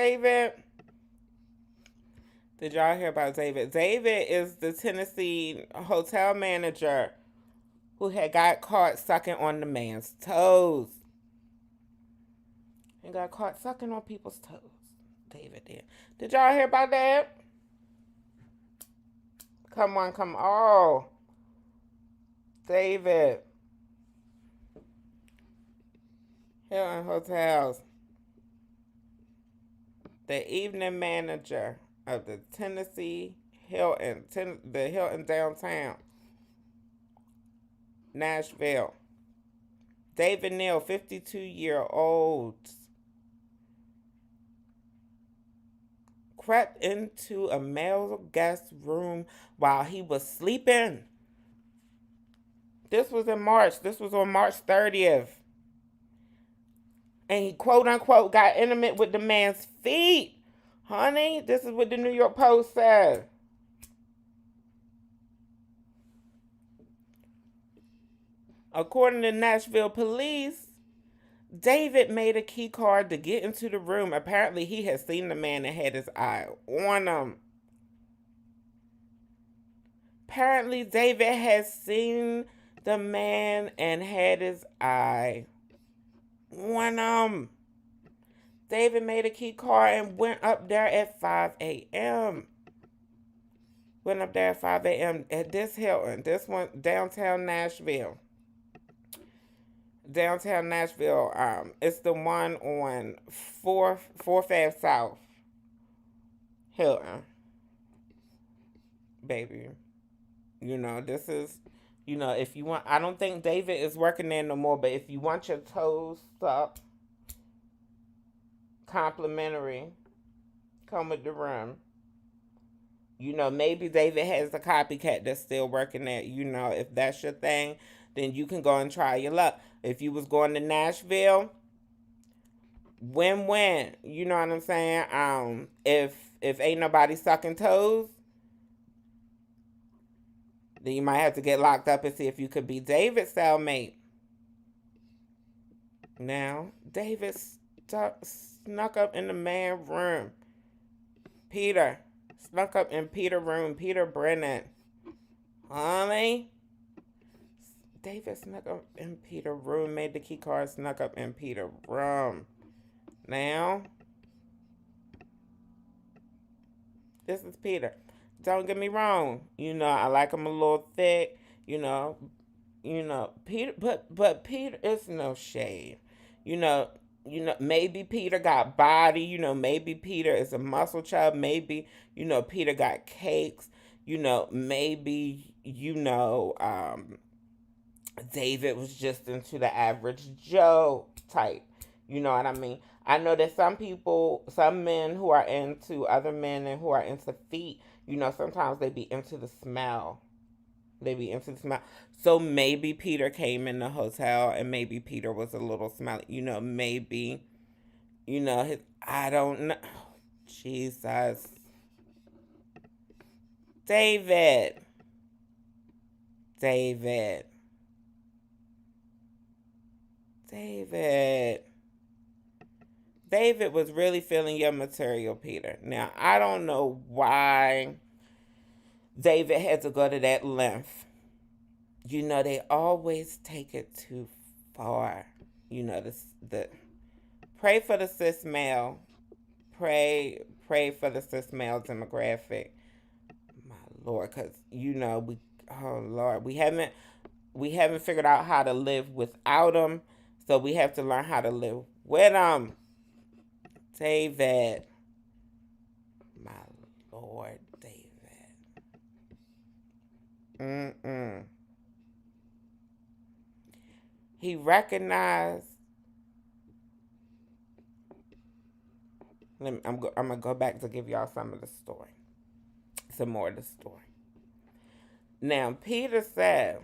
David? David is the Tennessee hotel manager who had got caught sucking on the man's toes. He got caught sucking on people's toes. David did. Did y'all hear about that? Come on. Oh. David. Hilton Hotels. The evening manager of the Tennessee Hilton, the Hilton downtown, Nashville. David Neal, 52-year-old, crept into a male guest room while he was sleeping. This was in March. This was on March 30th. And he, quote unquote, got intimate with the man's feet. Honey, this is what the New York Post said. According to Nashville police, David made a key card to get into the room. Apparently, he had seen the man and had his eye on him. Apparently, David had seen the man and had his eye on him. David made a key card and went up there at 5 a.m. Went up there at 5 a.m. at this Hilton. This one, downtown Nashville. Downtown Nashville. It's the one on 4th Ave South. Hilton. Baby. You know, this is, you know, if you want, I don't think David is working there no more, but if you want your toes up, complimentary, come with the room. You know, maybe David has a copycat that's still working there. You know, if that's your thing, then you can go and try your luck. If you was going to Nashville, win-win. You know what I'm saying? If ain't nobody sucking toes, then you might have to get locked up and see if you could be David's cellmate. Now, David snuck up in the man's room. Peter snuck up in Peter's room. Peter Brennan. Honey? David snuck up in Peter's room, made the key card, snuck up in Peter's room. Now, this is Peter. Don't get me wrong. You know, I like him a little thick. You know, Peter, but Peter is no shade. You know, maybe Peter got body. You know, maybe Peter is a muscle chub. Maybe, Peter got cakes. Maybe, David was just into the average Joe type. You know what I mean? I know that some men who are into other men and who are into feet, sometimes they be into the smell. So maybe Peter came in the hotel and maybe Peter was a little smelly. Maybe, I don't know. Jesus. David. David was really feeling your material, Peter. Now, I don't know why David had to go to that length. They always take it too far. The pray for the cis male. Pray for the cis male demographic. My Lord, because we haven't figured out how to live without them, so we have to learn how to live with them. David. My Lord, David. He recognized. I'm going to go back to give y'all some of the story. Some more of the story. Now, Peter said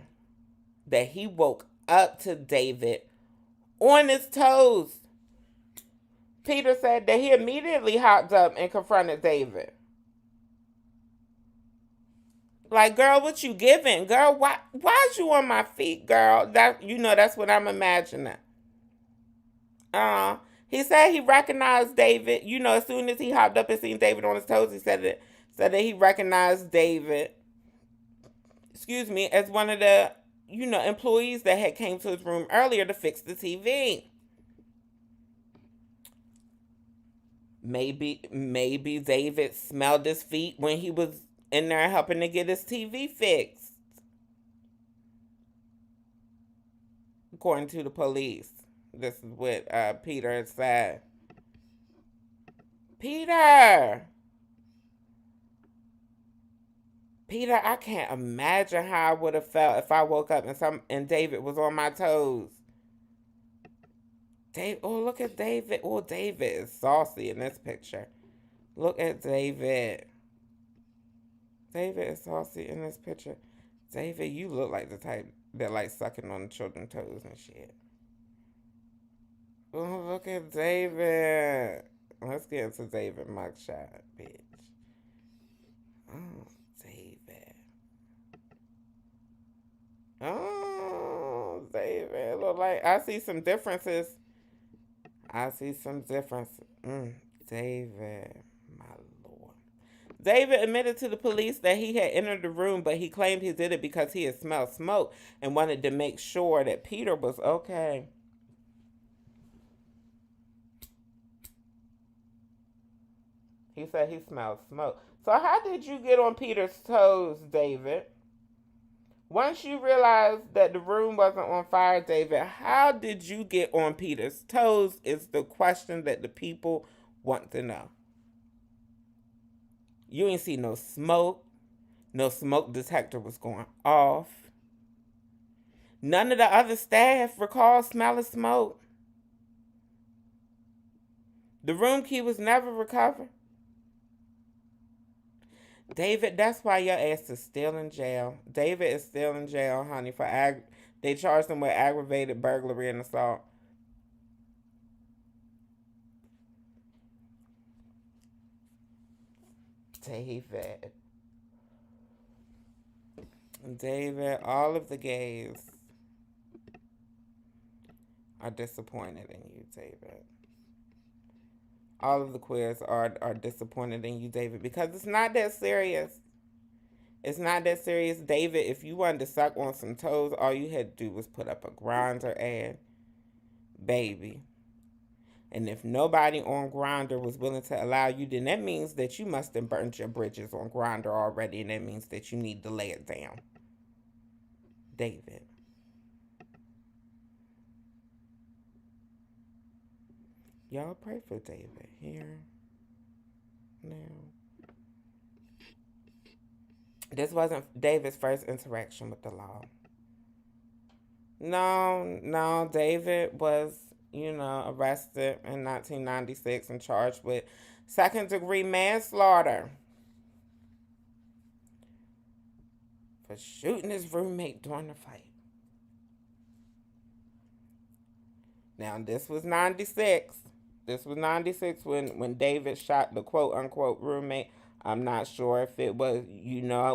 that he woke up to David on his toes. Peter said that he immediately hopped up and confronted David. Like, girl, what you giving? Girl, why's you on my feet, girl? That's what I'm imagining. He said he recognized David. As soon as he hopped up and seen David on his toes, he said that he recognized David, as one of the, employees that had came to his room earlier to fix the TV. Maybe David smelled his feet when he was in there helping to get his TV fixed. According to the police. This is what Peter had said. Peter, I can't imagine how I would have felt if I woke up and David was on my toes. Look at David. Oh, David is saucy in this picture. Look at David. David is saucy in this picture. David, you look like the type that likes sucking on children's toes and shit. Oh, look at David. Let's get into David mugshot, bitch. Oh, David. Oh, David. Look like I see some differences. I see some differences. David, my lord. David admitted to the police that he had entered the room, but he claimed he did it because he had smelled smoke and wanted to make sure that Peter was okay. He said he smelled smoke. So how did you get on Peter's toes, David? Once you realized that the room wasn't on fire, David, how did you get on Peter's toes is the question that the people want to know. You ain't see no smoke. No smoke detector was going off. None of the other staff recalled smelling smoke. The room key was never recovered. David, that's why your ass is still in jail. David is still in jail, honey, for they charged him with aggravated burglary and assault. David, all of the gays are disappointed in you, David. All of the queers are disappointed in you, David, because it's not that serious. It's not that serious, David. If you wanted to suck on some toes, all you had to do was put up a grinder ad, baby. And if nobody on Grindr was willing to allow you, then that means that you must have burnt your bridges on Grindr already, and that means that you need to lay it down, David. Y'all pray for David here now. This wasn't David's first interaction with the law. No, David was, arrested in 1996 and charged with second-degree manslaughter for shooting his roommate during the fight. Now, this was 96. This was 96 when David shot the quote-unquote roommate. I'm not sure if it was,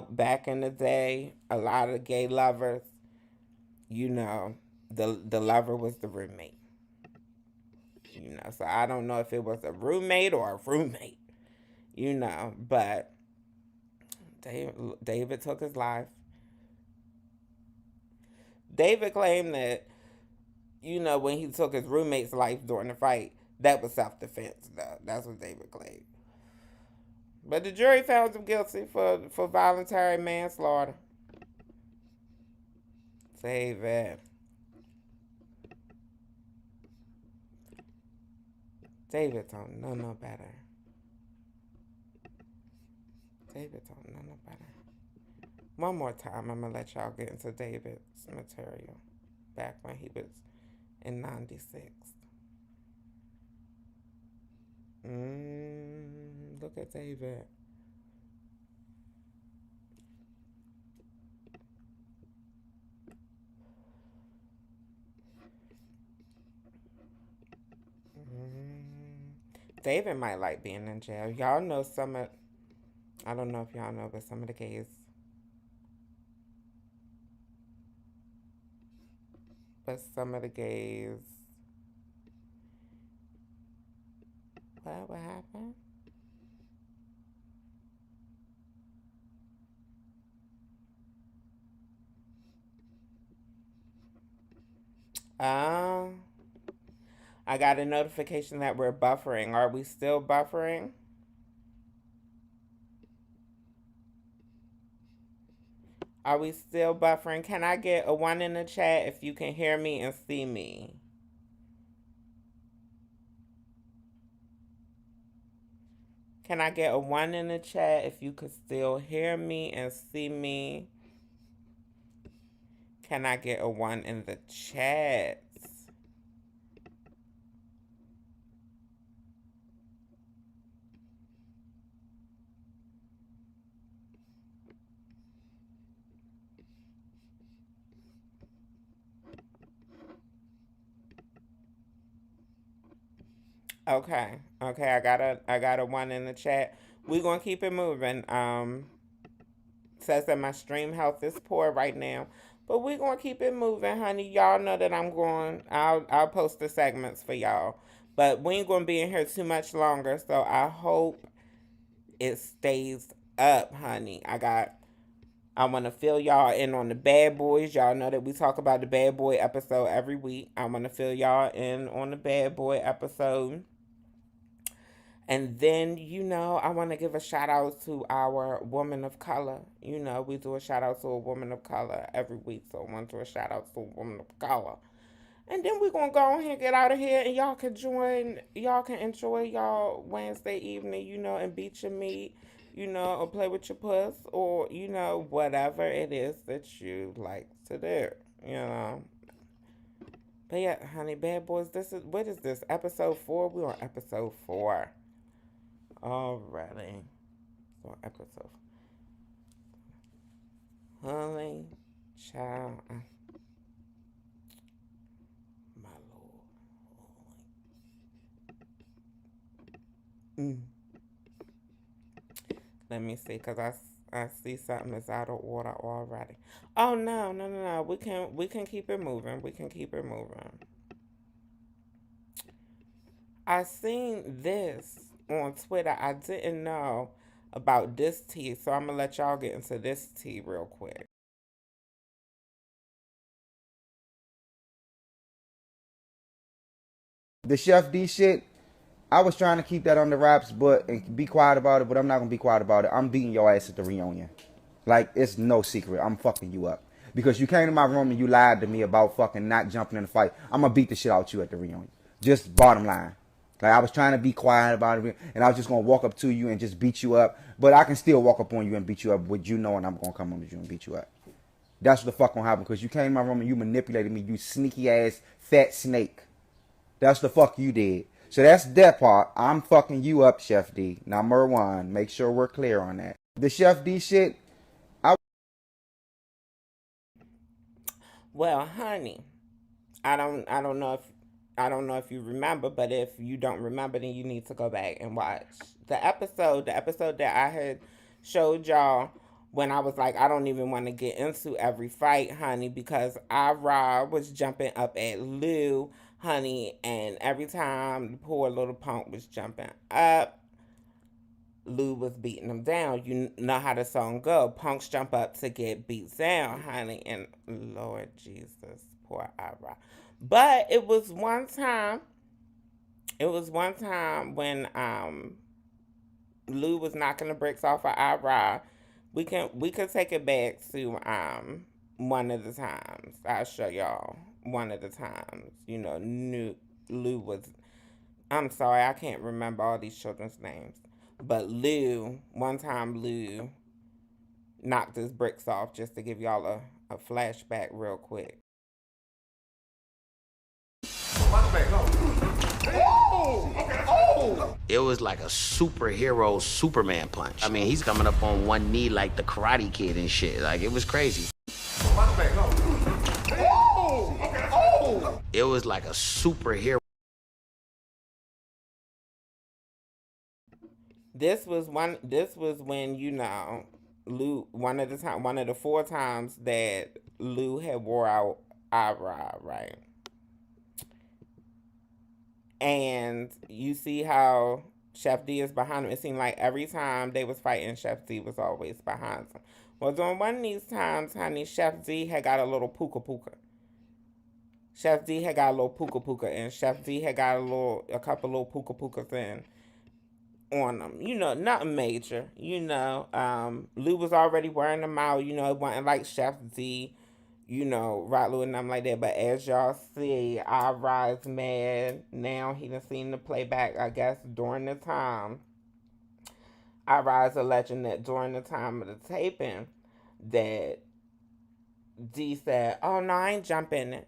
back in the day, a lot of gay lovers, the lover was the roommate. So I don't know if it was a roommate or a roommate, but David took his life. David claimed that, when he took his roommate's life during the fight, that was self-defense, though. That's what David claimed. But the jury found him guilty for voluntary manslaughter. David. David don't know no better. David don't know no better. One more time, I'm going to let y'all get into David's material back when he was in 96. Look at David. David might like being in jail. Y'all know I don't know if y'all know, but some of the gays. What happened? I got a notification that we're buffering. Are we still buffering? Are we still buffering? Can I get a 1 in the chat if you can hear me and see me? Can I get a 1 in the chat if you could still hear me and see me? Can I get a 1 in the chat? Okay, I got a 1 in the chat. We're gonna keep it moving. Says that my stream health is poor right now. But we're going to keep it moving, honey. Y'all know that I'll post the segments for y'all. But we ain't going to be in here too much longer, so I hope it stays up, honey. I want to fill y'all in on the bad boys. Y'all know that we talk about the bad boy episode every week. I want to fill y'all in on the bad boy episode. And then, I want to give a shout out to our woman of color. We do a shout out to a woman of color every week. So I want to do a shout out to a woman of color. And then we're going to go ahead and get out of here. And y'all can enjoy y'all Wednesday evening, and beat your meat, or play with your puss, or, whatever it is that you like to do. But yeah, honey, bad boys, what is this? Episode 4? We're on episode 4. Already. So episode. Honey, child. My Lord. Let me see, because I see something is out of order already. Oh, no. We can keep it moving. We can keep it moving. I seen this on Twitter. I didn't know about this tea, so I'm going to let y'all get into this tea real quick. The Chef D shit, I was trying to keep that on the wraps, and be quiet about it, but I'm not going to be quiet about it. I'm beating your ass at the reunion. Like, it's no secret. I'm fucking you up. Because you came to my room and you lied to me about fucking not jumping in the fight. I'm going to beat the shit out you at the reunion. Just bottom line. Like, I was trying to be quiet about it, and I was just going to walk up to you and just beat you up. But I can still walk up on you and beat you up with you knowing I'm going to come on you and beat you up. That's what the fuck going to happen, because you came to my room and you manipulated me, you sneaky ass fat snake. That's the fuck you did. So that's that part. I'm fucking you up, Chef D. Number 1. Make sure we're clear on that. The Chef D shit, Well, honey, I don't know if you remember, but if you don't remember, then you need to go back and watch the episode that I had showed y'all when I was like, I don't even want to get into every fight, honey, because Ira was jumping up at Lou, honey, and every time the poor little punk was jumping up, Lou was beating him down. You know how the song go. Punks jump up to get beat down, honey. And Lord Jesus, poor Ira. But it was one time when Lou was knocking the bricks off of Ira. We could take it back to one of the times. I'll show y'all one of the times. Lou was, I'm sorry, I can't remember all these children's names. But one time Lou knocked his bricks off, just to give y'all a flashback real quick. It was like a superhero Superman punch. I mean, he's coming up on one knee like the Karate Kid and shit. Like, it was crazy. It was like a superhero. This was when Lou, one of the 4 times that Lou had wore out Ira, right? And you see how Chef D is behind him. It seemed like every time they was fighting, Chef D was always behind them. Well, during one of these times, honey, Chef D had got a little puka puka. Chef D had got a little puka puka, and Chef D had got a couple little puka pukas in on them. Nothing major. Lou was already wearing them out. It wasn't like Chef D, Rock Lou and them like that. But as y'all see, I rise mad. Now he done seen the playback, I guess, during the time. I rise a legend that during the time of the taping that D said, oh no, I ain't jumping it.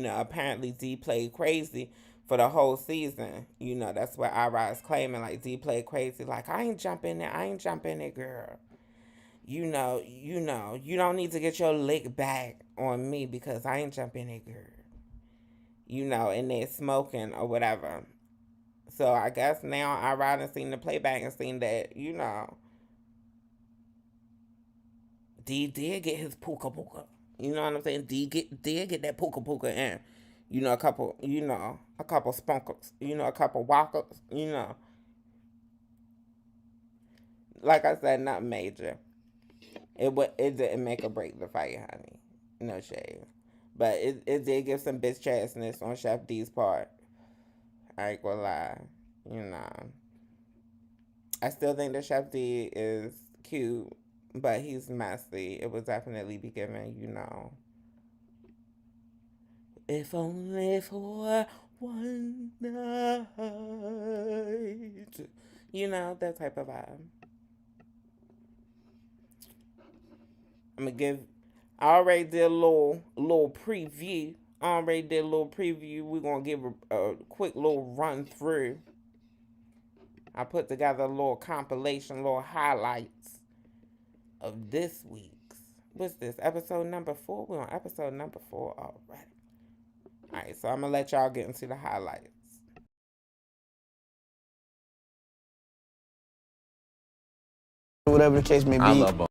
Apparently D played crazy for the whole season. That's what Ira is claiming. Like, D played crazy. Like, I ain't jumping it, girl. You don't need to get your lick back on me because I ain't jumping it, girl. And they're smoking or whatever. So I guess now Ira done seen the playback and seen that, D did get his puka puka. You know what I'm saying? Did get that puka puka in. A couple, a couple spunkers, a couple walkers, Like I said, not major. It didn't make or break the fight, honey. No shade. But it did give some bitch assness on Chef D's part. I ain't gonna lie. I still think that Chef D is cute, but he's messy. It would definitely be given. If only for one night. That type of vibe. I'm going to give, I already did a little preview. We're going to give a quick little run through. I put together a little compilation, little highlights of this week's. What's this? Episode number 4? We're on episode number 4 already. Alright, so I'm going to let y'all get into the highlights. Whatever the case may be. I love them.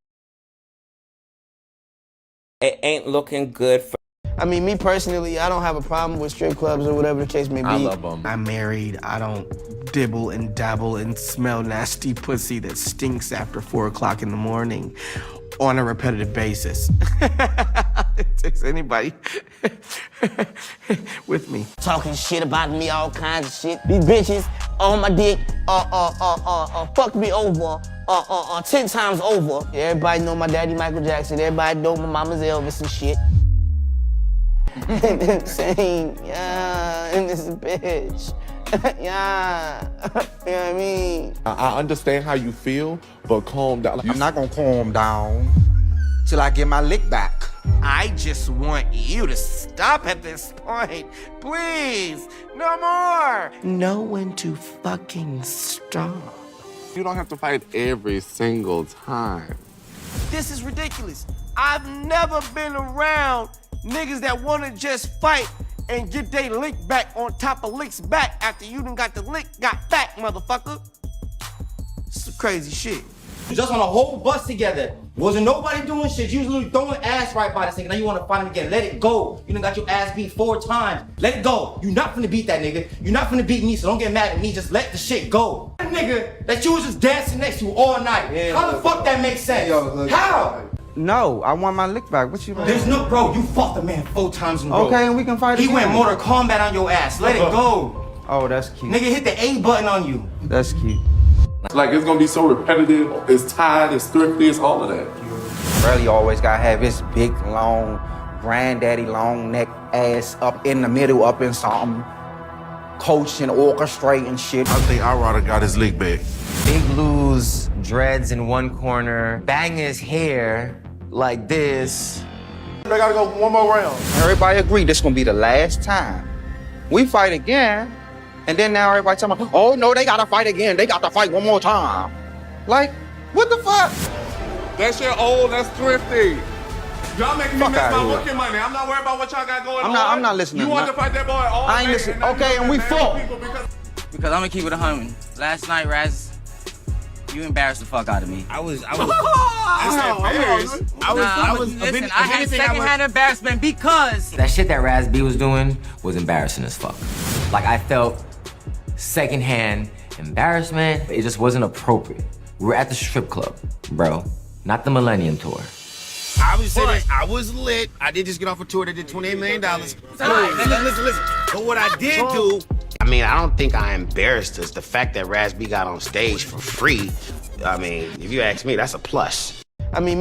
It ain't looking good for... I mean, me personally, I don't have a problem with strip clubs or whatever the case may be. I love them. I'm married. I don't dibble and dabble and smell nasty pussy that stinks after 4 o'clock in the morning on a repetitive basis. Is anybody with me? Talking shit about me, all kinds of shit. These bitches on my dick, fucked me over, 10 times over. Everybody know my daddy Michael Jackson. Everybody know my mama's Elvis and shit. Saying, yeah, and this bitch. Yeah, you know what I mean? I understand how you feel, but calm down. I'm not gonna calm down till I get my lick back. I just want you to stop at this point. Please, no more. Know when to fucking stop. You don't have to fight every single time. This is ridiculous. I've never been around niggas that wanna just fight and get they lick back on top of licks back after you done got the lick got back, motherfucker. This is crazy shit. Just on a whole bus together. Wasn't nobody doing shit. You was literally throwing ass right by this nigga. Now you wanna fight him again. Let it go. You done got your ass beat 4 times. Let it go. You not finna beat that nigga. You not finna beat me, so don't get mad at me. Just let the shit go. That nigga that you was just dancing next to all night. Yeah, how the fuck that makes sense? How? No, I want my lick back. What you mean? There's no, bro, you fought the man 4 times in a row. Okay, and we can fight again. He went Mortal Kombat on your ass. Let it go. Oh, that's cute. Nigga hit the A button on you. That's cute. Like, it's gonna be so repetitive, it's tired, it's thrifty, it's all of that. Rollie always gotta have his big, long, granddaddy long neck ass up in the middle, up in something. Coaching, orchestrating shit. I think I rather got his lick back. Big Lou's dreads in one corner, bang his hair like this. I gotta go one more round. Everybody agree this gonna be the last time. We fight again, and then now everybody talking about, oh no, they gotta fight again. They gotta fight one more time. Like, what the fuck? That shit old, that's thrifty. Y'all making me miss my here. working money. I'm not worried about what y'all got going on. I'm not listening. You want to fight that boy all I ain't day, listening. and Okay, and we fought. Because I'm gonna keep it 100. Last night, Raz, you embarrassed the fuck out of me. I was Listen, I had secondhand embarrassment because That shit that Raz B was doing was embarrassing as fuck. Like, I felt secondhand embarrassment. It just wasn't appropriate. We were at the strip club, bro, not the Millennium Tour. I was lit. I did just get off a tour that did $28 million. Listen. But what I did do. I mean, I don't think I embarrassed us. The fact that Raz B got on stage for free, I mean, if you ask me, that's a plus. I mean,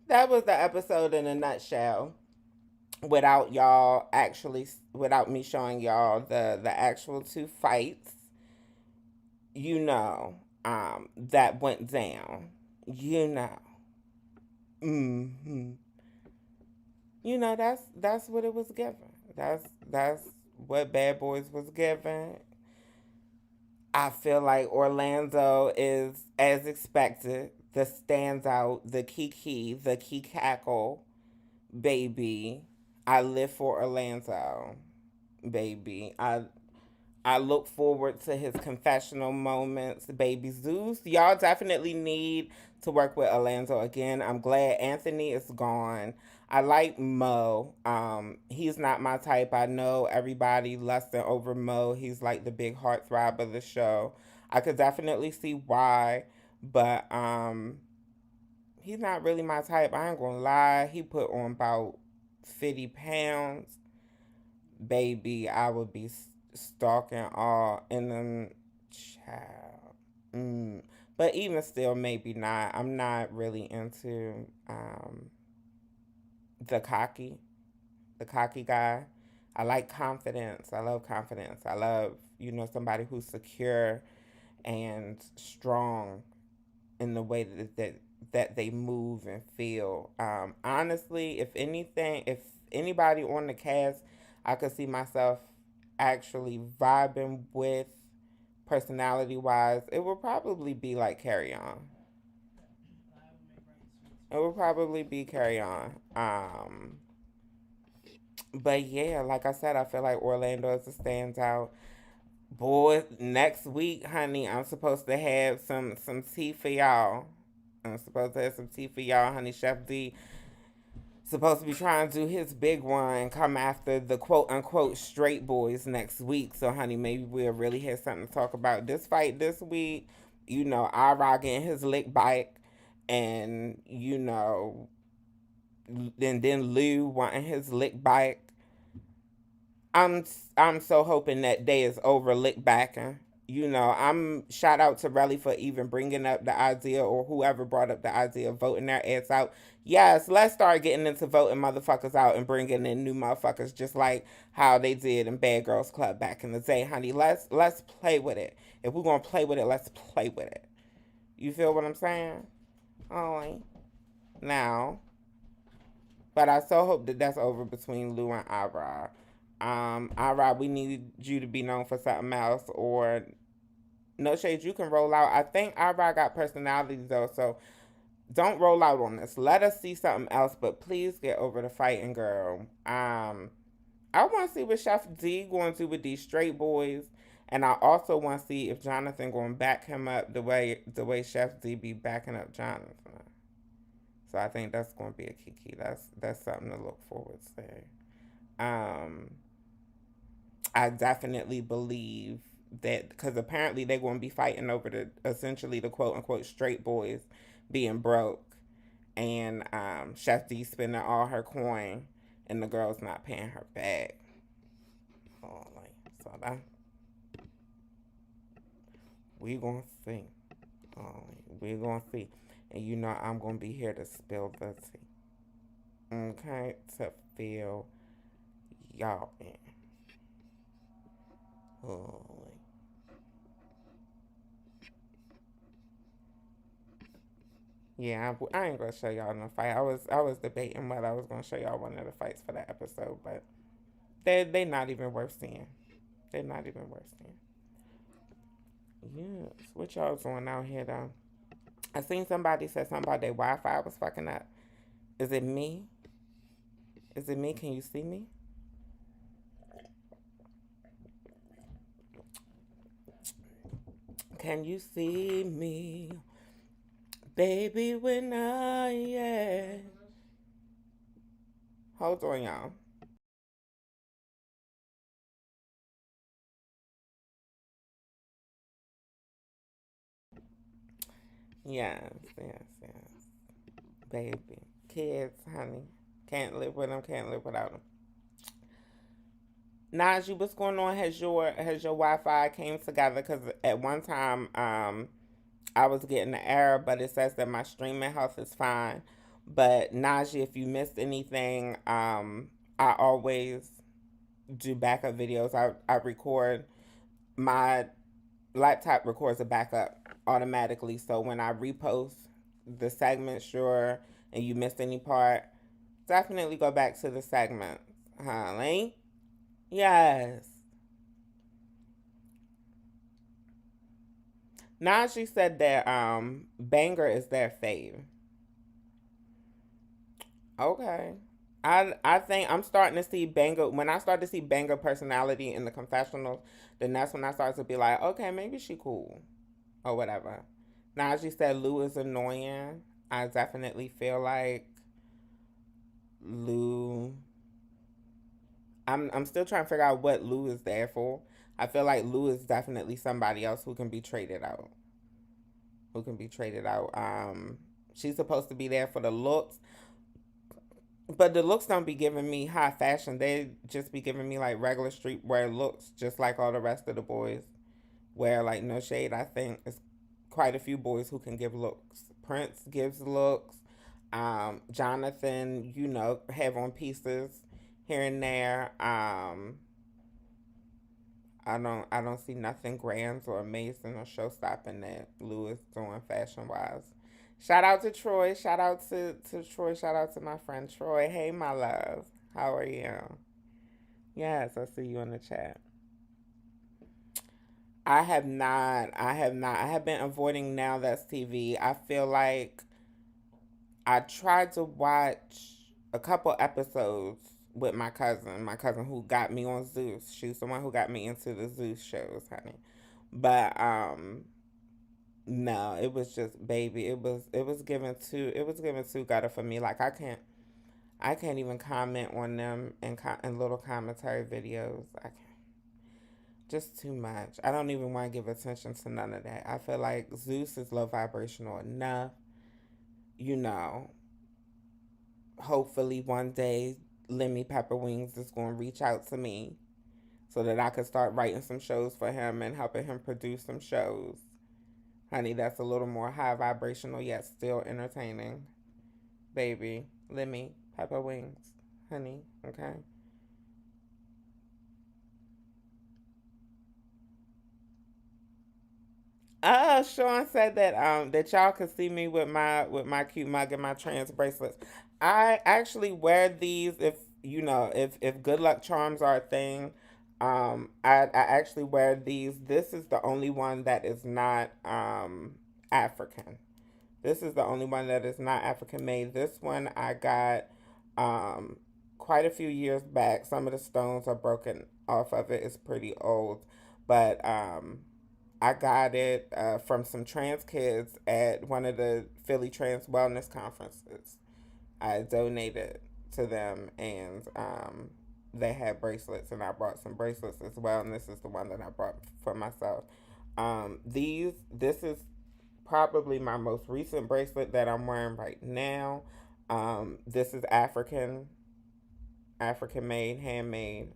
That was the episode in a nutshell. Without me showing y'all the actual 2 fights, that went down. That's what it was given. That's what Bad Boys was given. I feel like Orlando is, as expected, the standout, the key cackle, baby. I live for Orlando, baby. I I look forward to his confessional moments. Baby Zeus, y'all definitely need to work with Orlando again. I'm glad Anthony is gone. I like Mo. He's not my type. I know everybody lusting over Mo. He's like the big heartthrob of the show. I could definitely see why, but he's not really my type. I ain't gonna lie. He put on about 50 pounds. Baby, I would be stalking all in them, child. But even still, maybe not. I'm not really into the cocky, the cocky guy. I like confidence. I love confidence. I love, somebody who's secure and strong in the way that they move and feel. Honestly, if anything, if anybody on the cast, I could see myself actually vibing with personality wise, it would probably be like Carry On. It would probably be Carry On. But yeah, like I said, I feel like Orlando is a standout. Boy, next week, honey, I'm supposed to have some tea for y'all. I'm supposed to have some tea for y'all, honey. Chef D supposed to be trying to do his big one and come after the quote unquote straight boys next week. So, honey, maybe we'll really have something to talk about. This fight this week, I getting his lick bike, and and then Lou wanting his lick bike. I'm so hoping that day is over lick backing. I'm shout out to Relly for even bringing up the idea, or whoever brought up the idea of voting their ass out. Yes, let's start getting into voting motherfuckers out and bringing in new motherfuckers, just like how they did in Bad Girls Club back in the day, honey. Let's play with it. If we're gonna play with it, let's play with it. You feel what I'm saying? Alright. Now, but I so hope that that's over between Lou and Ira. Ira, we need you to be known for something else, or no shade, you can roll out. I think Ira got personality though, so don't roll out on this. Let us see something else, but please get over the fighting, girl. I want to see what Chef D going to do with these straight boys, and I also want to see if Jonathan going to back him up the way Chef D be backing up Jonathan. So I think that's going to be a kiki. That's something to look forward to. I definitely believe that, because apparently they're going to be fighting over essentially the quote unquote straight boys being broke, and Chef D spending all her coin and the girl's not paying her back. So that we gonna see. We gonna see, and I'm gonna be here to spill the tea. Okay, to fill y'all in. Yeah, I ain't gonna show y'all no fight. I was debating whether I was gonna show y'all one of the fights for that episode, but they not even worth seeing. They're not even worth seeing. Yes, what y'all doing out here though? I seen somebody said something about their Wi-Fi was fucking up. Is it me? Is it me? Can you see me? Can you see me? Baby, when I hold on, y'all. Yes. Baby. Kids, honey. Can't live with them, can't live without them. Najee, what's going on? Has your Wi-Fi came together? Because at one time, I was getting an error, but it says that my streaming health is fine. But Najee, if you missed anything, I always do backup videos. I record, my laptop records a backup automatically. So when I repost the segment, sure, and you missed any part, definitely go back to the segment, honey. Yes. Najee said that Banger is their fave. Okay. I think I'm starting to see Banger. When I start to see Banger personality in the confessionals, then that's when I start to be like, okay, maybe she cool or whatever. Now, as you said, Lou is annoying. I definitely feel like Lou. I'm still trying to figure out what Lou is there for. I feel like Lou is definitely somebody else who can be traded out. Who can be traded out. She's supposed to be there for the looks, but the looks don't be giving me high fashion. They just be giving me like regular streetwear looks, just like all the rest of the boys. Where like no shade, I think it's quite a few boys who can give looks. Prince gives looks. Jonathan, have on pieces here and there. I don't see nothing grand or amazing or show stopping that Lou is doing fashion wise. Shout out to Troy. Shout out to Troy. Shout out to my friend Troy. Hey my love. How are you? Yes, I see you in the chat. I have not. I have not. I have been avoiding Now That's TV. I feel like I tried to watch a couple episodes with my cousin who got me on Zeus. She's the one who got me into the Zeus shows, honey. But no, it was just baby. It was given too gutter for me. Like I can't even comment on them in little commentary videos. I can't. Just too much. I don't even want to give attention to none of that. I feel like Zeus is low vibrational enough. Hopefully one day Lemmy Pepper Wings is going to reach out to me so that I could start writing some shows for him and helping him produce some shows. Honey, that's a little more high vibrational yet still entertaining. Baby, Lemmy Pepper Wings. Honey, okay? Sean said that y'all could see me with my cute mug and my trans bracelets. I actually wear these if good luck charms are a thing. I actually wear these. This is the only one that is not African. This is the only one that is not African made. This one I got quite a few years back. Some of the stones are broken off of it. It's pretty old, but I got it from some trans kids at one of the Philly Trans Wellness Conferences. I donated to them, and they had bracelets, and I brought some bracelets as well. And this is the one that I brought for myself. This is probably my most recent bracelet that I'm wearing right now. This is African made, handmade.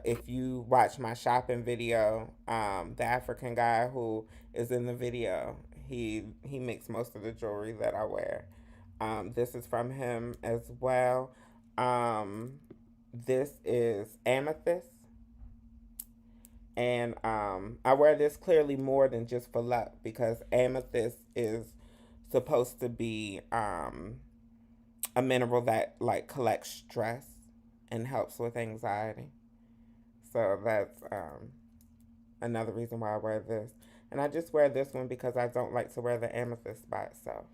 If you watch my shopping video, the African guy who is in the video, he makes most of the jewelry that I wear. This is from him as well. This is amethyst. And I wear this clearly more than just for luck, because amethyst is supposed to be a mineral that like collects stress and helps with anxiety. So that's another reason why I wear this. And I just wear this one because I don't like to wear the amethyst by itself.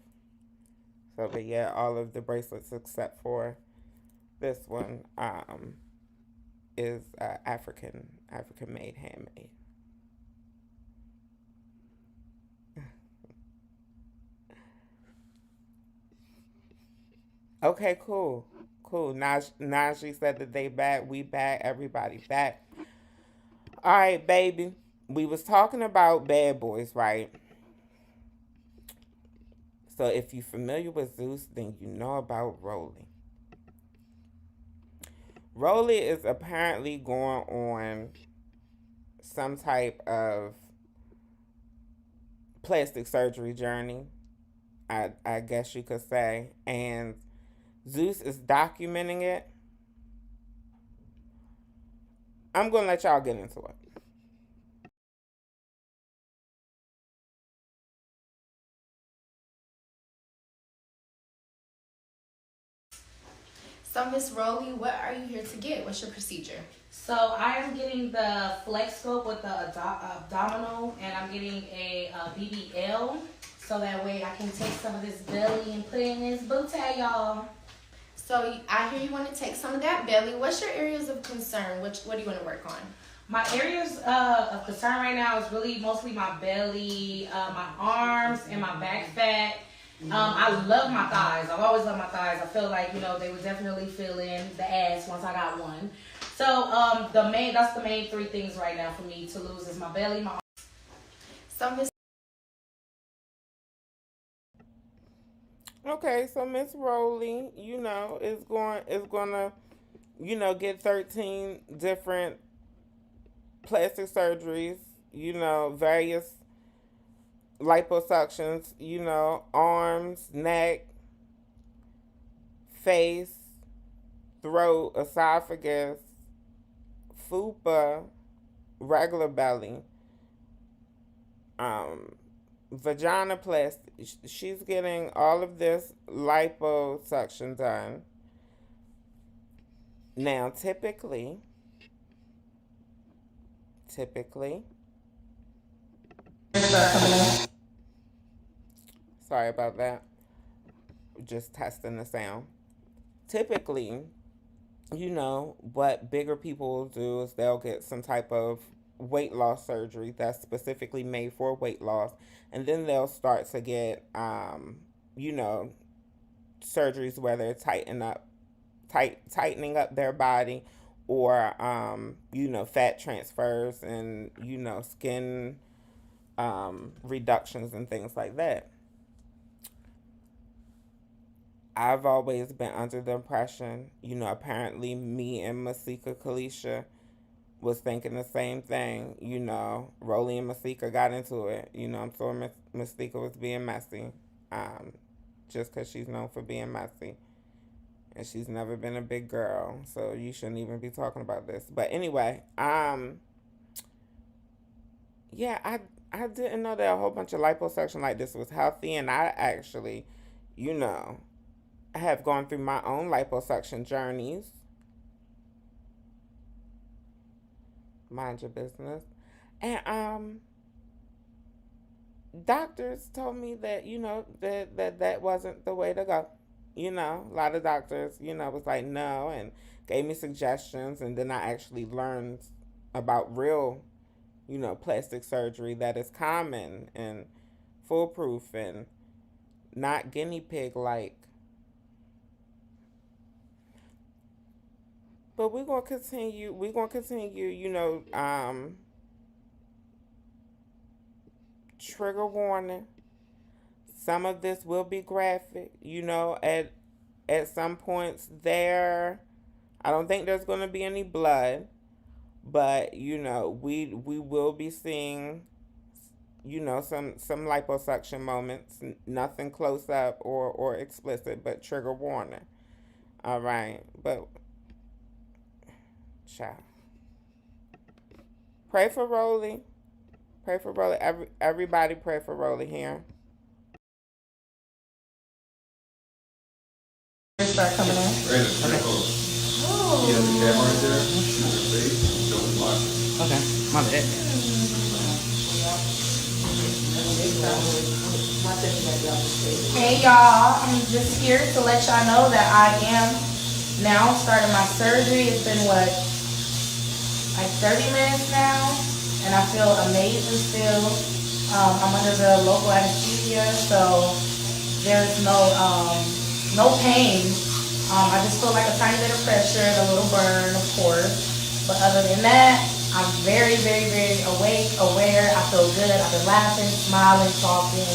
So, but yeah, all of the bracelets except for this one is African made, handmade. Okay, cool. Najee said that they back. We back. Everybody back. All right, baby. We was talking about bad boys, right? So if you're familiar with Zeus, then you know about Rollie. Rollie is apparently going on some type of plastic surgery journey, I guess you could say. And Zeus is documenting it. I'm going to let y'all get into it. So, Miss Rollie, what are you here to get? What's your procedure? So I am getting the flex scope with the abdominal, and I'm getting a BBL, so that way I can take some of this belly and put it in this booty, y'all. So I hear you want to take some of that belly. What's your areas of concern? What do you want to work on? My areas of concern right now is really mostly my belly, my arms, and my back fat. I love my thighs. I've always loved my thighs. I feel like, they would definitely fill in the ass once I got one. So that's the main three things right now for me to lose is my belly, my arms. So Miss. Okay, so Miss Rollie, is gonna, get 13 different plastic surgeries, various liposuctions, arms, neck, face, throat, esophagus, fupa, regular belly, vaginoplasty. She's getting all of this liposuction done. Now, typically, sorry about that. Just testing the sound. Typically, what bigger people will do is they'll get some type of weight loss surgery that's specifically made for weight loss, and then they'll start to get surgeries where they're tightening up their body, or fat transfers, and skin reductions and things like that. I've always been under the impression, apparently me and Masika Kalisha was thinking the same thing. Rollie and Masika got into it. I'm sure Masika was being messy, just because she's known for being messy. And she's never been a big girl, so you shouldn't even be talking about this. But anyway, yeah, I didn't know that a whole bunch of liposuction like this was healthy, and I actually, I have gone through my own liposuction journeys. Mind your business. And doctors told me that, that wasn't the way to go. A lot of doctors, was like, no, and gave me suggestions. And then I actually learned about real, plastic surgery that is common and foolproof and not guinea pig like. But we're gonna continue. Trigger warning. Some of this will be graphic. At some points there, I don't think there's gonna be any blood, but we will be seeing, some liposuction moments. Nothing close up or explicit, but trigger warning. All right, but. Child. Pray for Rollie. Pray for Rollie. Everybody pray for Rollie here. Start coming in. Okay. Yeah, the camera right there. Shoot her face. Don't block it. Okay, my bad. Hey y'all, I'm just here to let y'all know that I am now starting my surgery. It's been like 30 minutes now, and I feel amazing still. I'm under the local anesthesia, so there's no pain. I just feel like a tiny bit of pressure, a little burn, of course. But other than that, I'm very, very, very awake, aware. I feel good. I've been laughing, smiling, talking.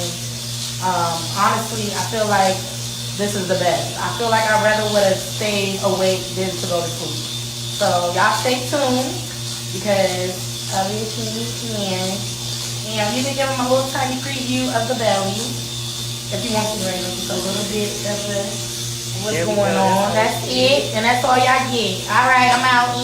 Honestly, I feel like this is the best. I feel like I rather would have stayed awake than to go to sleep. So y'all stay tuned, because obviously and you can give them a little tiny preview of the belly if you want to, right? Just a little bit of what's going on. That's it, and that's all y'all get. All right, I'm out.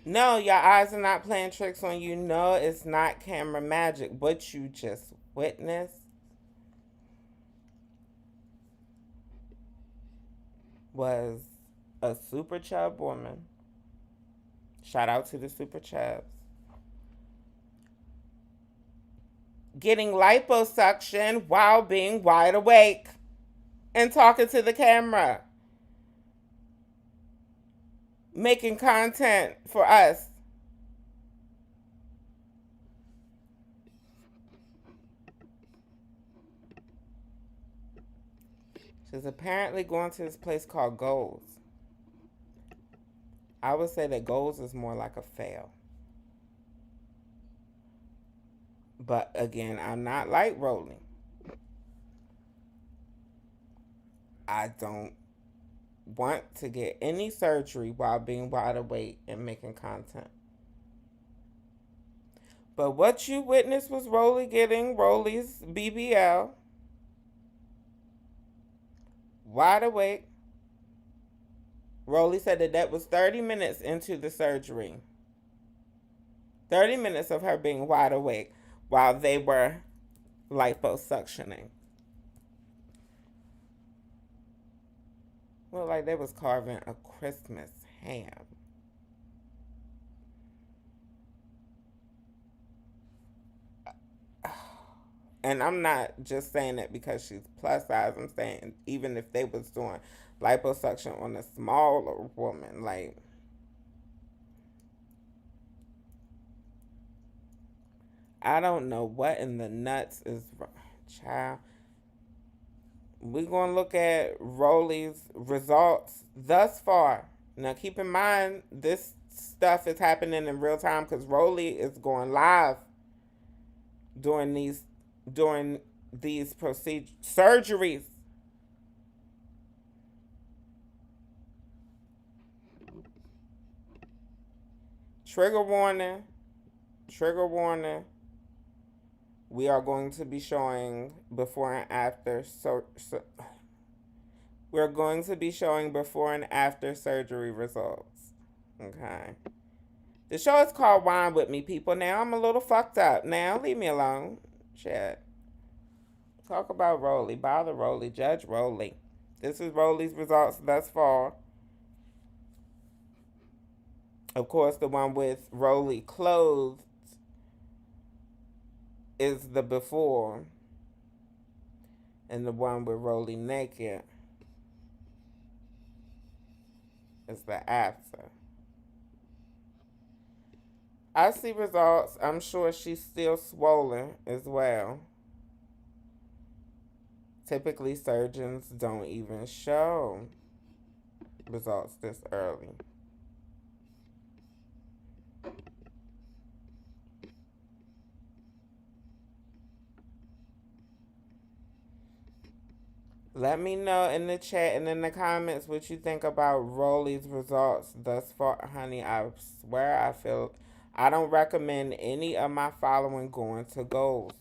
No, your eyes are not playing tricks on you. No, it's not camera magic. What you just witnessed was a super chub woman. Shout out to the super chubs. getting liposuction while being wide awake and talking to the camera, making content for us. She's apparently going to this place called Goals. I would say that Goals is more like a fail. But again, I'm not like Rollie. I don't want to get any surgery while being wide awake and making content. But what you witnessed was Rollie getting Rollie's BBL. Wide awake. Rollie said that was 30 minutes into the surgery. 30 minutes of her being wide awake while they were liposuctioning. Looked like they was carving a Christmas ham. And I'm not just saying it because she's plus size. I'm saying even if they was doing liposuction on a smaller woman, like, I don't know what in the nuts is wrong. Child. We're going to look at Rollie's results thus far. Now, keep in mind, this stuff is happening in real time because Rollie is going live during these surgeries. Trigger warning. Trigger warning. We are going to be showing before and after. We're going to be showing before and after surgery results. Okay. The show is called Wine With Me, people. Now I'm a little fucked up. Now leave me alone. Shit. Talk about Rollie. Bother Rollie. Judge Rollie. This is Rollie's results thus far. Of course, the one with Rollie clothed is the before. And the one with Rollie naked is the after. I see results. I'm sure she's still swollen as well. Typically, surgeons don't even show results this early. Let me know in the chat and in the comments what you think about Rollie's results thus far. Honey, I swear I don't recommend any of my following going to Goals.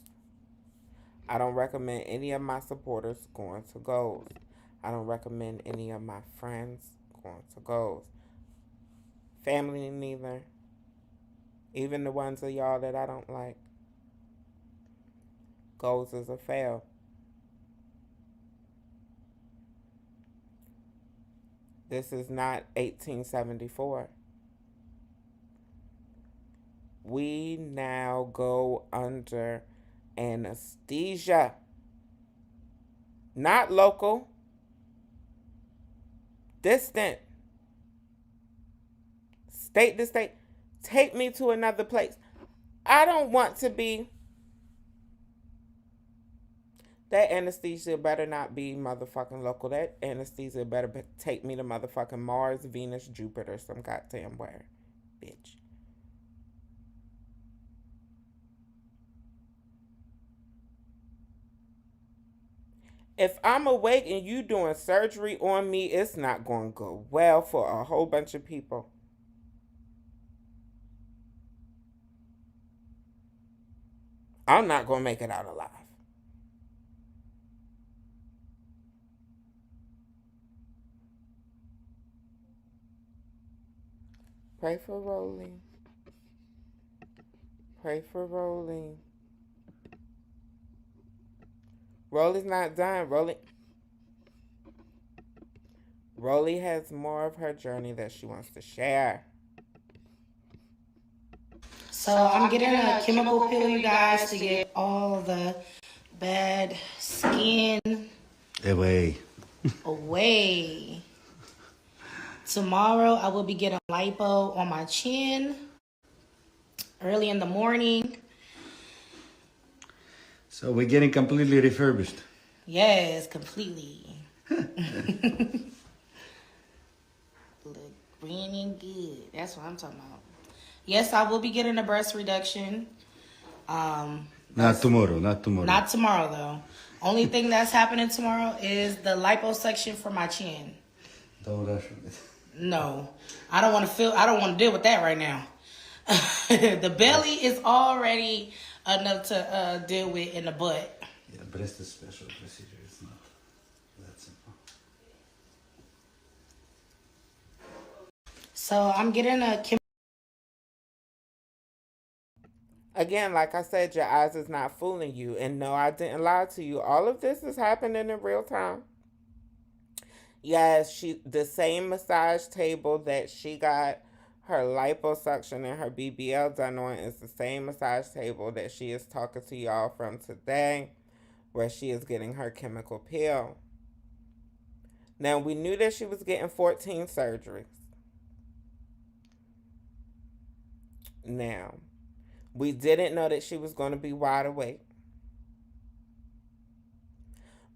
I don't recommend any of my supporters going to Goals. I don't recommend any of my friends going to Goals. Family neither. Even the ones of y'all that I don't like. Goals is a fail. This is not 1874. We now go under anesthesia. Not local. Distant. State to state. Take me to another place. I don't want to be. That anesthesia better not be motherfucking local. That anesthesia better take me to motherfucking Mars, Venus, Jupiter, some goddamn where. Bitch. If I'm awake and you doing surgery on me, it's not going to go well for a whole bunch of people. I'm not going to make it out alive. Pray for Rollie. Pray for Rollie. Rollie's not done. Rollie has more of her journey that she wants to share. So I'm getting a chemical peel, you guys, to get all the bad skin away. Tomorrow I will be getting lipo on my chin early in the morning. So we're getting completely refurbished. Yes, completely. Look green and good. That's what I'm talking about. Yes, I will be getting a breast reduction. Not tomorrow. Not tomorrow, though. Only thing that's happening tomorrow is the liposuction for my chin. Don't rush it. No, I don't want to deal with that right now. The belly is already enough to deal with in the butt. Yeah, breast is special procedure. It's not that simple. So I'm getting a Again, like I said, your eyes is not fooling you. And no, I didn't lie to you. All of this is happening in real time. Yes, the same massage table that she got her liposuction and her BBL done on is the same massage table that she is talking to y'all from today, where she is getting her chemical peel. Now, we knew that she was getting 14 surgeries. Now, we didn't know that she was going to be wide awake.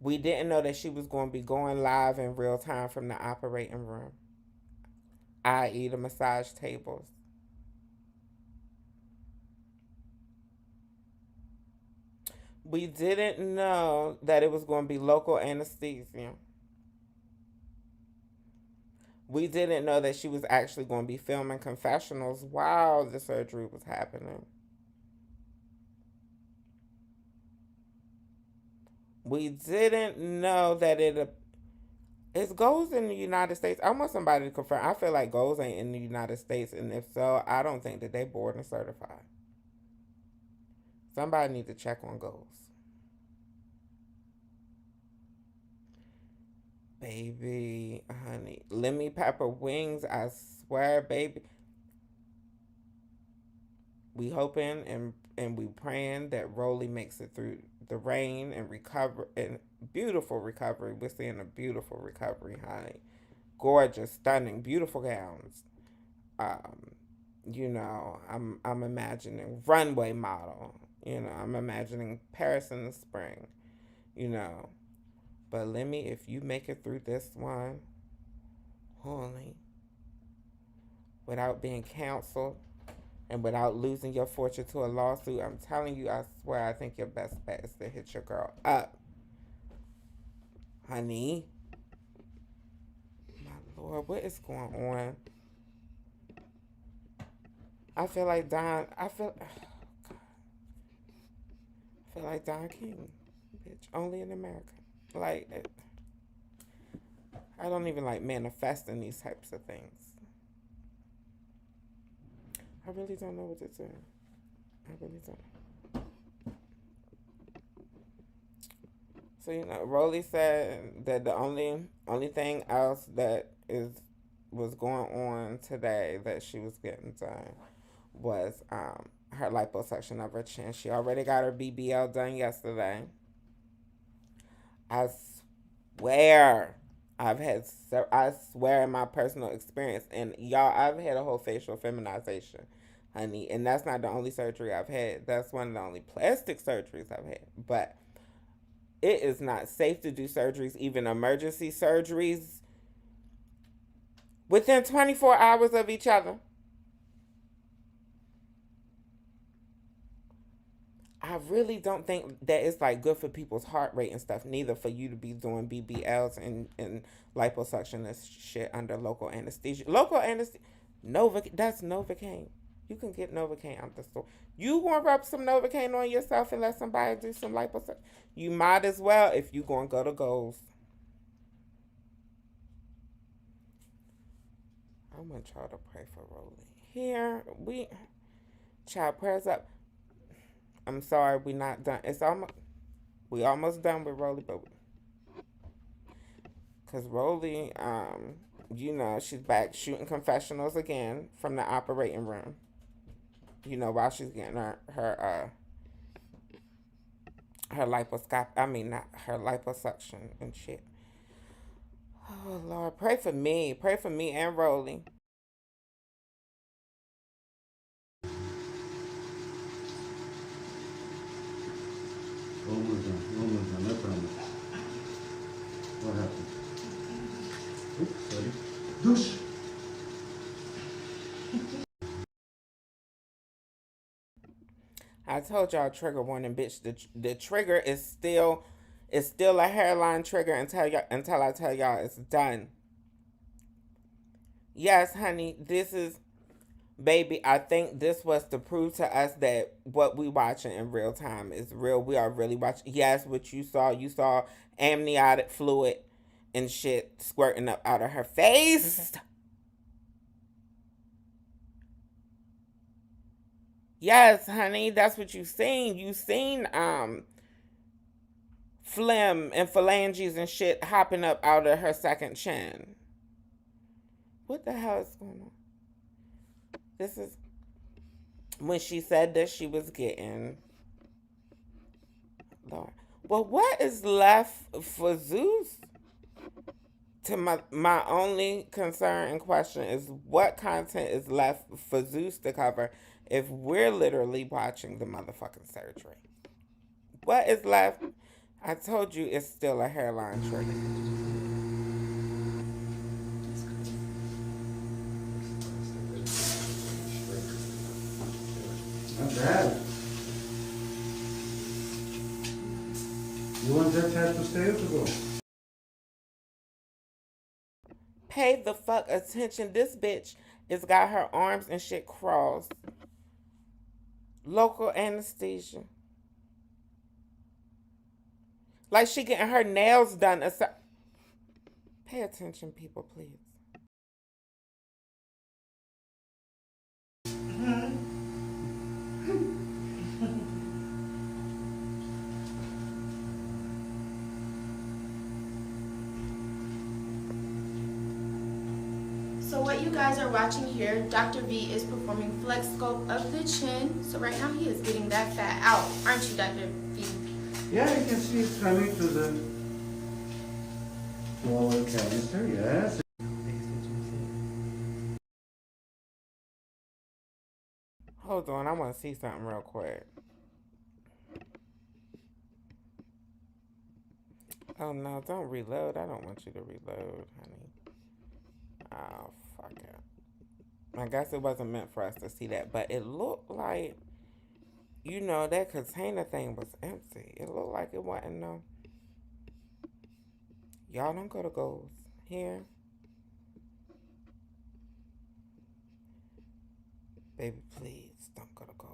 We didn't know that she was going to be going live in real time from the operating room, i.e. the massage tables. We didn't know that it was going to be local anesthesia. We didn't know that she was actually going to be filming confessionals while the surgery was happening. We didn't know that it goes in the United States. I want somebody to confirm. I feel like goals ain't in the United States, and if so, I don't think that they board and certified. Somebody need to check on goals. Baby, honey, lemon pepper wings, I swear, baby. We hoping and we praying that Rollie makes it through the rain and recover, and beautiful recovery. We're seeing a beautiful recovery, honey. Gorgeous, stunning, beautiful gowns. I'm imagining runway model. I'm imagining Paris in the spring. But Lemmy, if you make it through this one, holy, without being counseled and without losing your fortune to a lawsuit, I'm telling you, I swear, I think your best bet is to hit your girl up. Honey. My Lord, what is going on? I feel like Don King, bitch, only in America. Like, I don't even like manifesting these types of things. I really don't know what to do. I really don't. So, Rollie said that the only thing else that was going on today that she was getting done was her liposuction of her chin. She already got her BBL done yesterday. I swear in my personal experience, and y'all, I've had a whole facial feminization, honey, and that's not the only surgery I've had. That's one of the only plastic surgeries I've had. But it is not safe to do surgeries, even emergency surgeries, within 24 hours of each other. I really don't think that it's like good for people's heart rate and stuff, neither, for you to be doing BBLs and liposuction and shit under local anesthesia. Local anesthesia, that's Novocaine. You can get Novocaine out the store. You want to rub some Novocaine on yourself and let somebody do some liposuction? You might as well if you going to go to goals. I want y'all to pray for Rollie. Here, child, prayers up. I'm sorry, we not done. We almost done with Rollie, but because Rollie, she's back shooting confessionals again from the operating room. You know, while she's getting her liposcop. I mean, not her liposuction and shit. Oh Lord, pray for me. Pray for me and Rollie. Almost done. Almost done. No problem. What happened? Oops, sorry. Douche. I told y'all trigger warning, bitch. The trigger is still a hairline trigger until I tell y'all it's done. Yes, honey, this is baby. I think this was to prove to us that what we watching in real time is real. We are really watching. Yes, what you saw amniotic fluid and shit squirting up out of her face. Yes, honey, that's what you seen. You seen phlegm and phalanges and shit hopping up out of her second chin. What the hell is going on? This is when she said that she was getting. Lord. Well, what is left for Zeus? To my only concern and question is what content is left for Zeus to cover if we're literally watching the motherfucking surgery. What is left? I told you it's still a hairline trigger. Not bad. You want that test to stay or to go? Pay the fuck attention. This bitch has got her arms and shit crossed. Local anesthesia. Like she getting her nails done. Pay attention, people, please. So what you guys are watching here, Dr. V is performing flex scope of the chin. So right now he is getting that fat out, aren't you, Dr. V? Yeah, you can see it's coming to the smaller canister, yes. Hold on, I want to see something real quick. Oh no, don't reload. I don't want you to reload, honey. Oh, fuck it. I guess it wasn't meant for us to see that, but it looked like, you know, that container thing was empty. It looked like it wasn't no. Y'all don't go to goals here. Baby, please don't go to goals.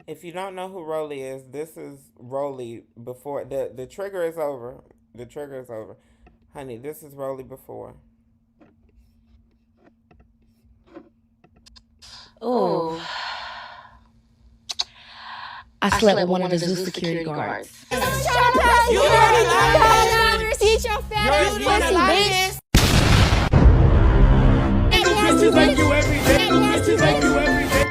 If you don't know who Rollie is, this is Rollie before the trigger is over. The trigger is over. Honey, this is Rollie before. Oh. I slept with one of the zoo security guards. You already see your fat pussy, bitch. Bitches like you every day. Bitches like you every day.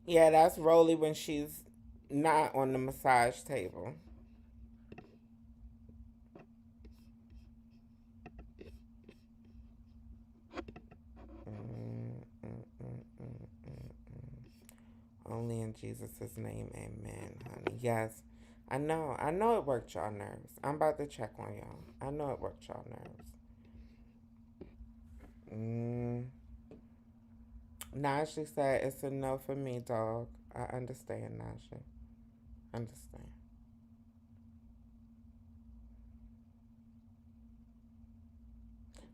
Yeah, that's Rollie when she's not on the massage table. Only in Jesus' name, amen, honey. Yes, I know it worked y'all nerves. I'm about to check on y'all. I know it worked y'all nerves. Najee said it's a no for me, dog. I understand, Najee. Understand.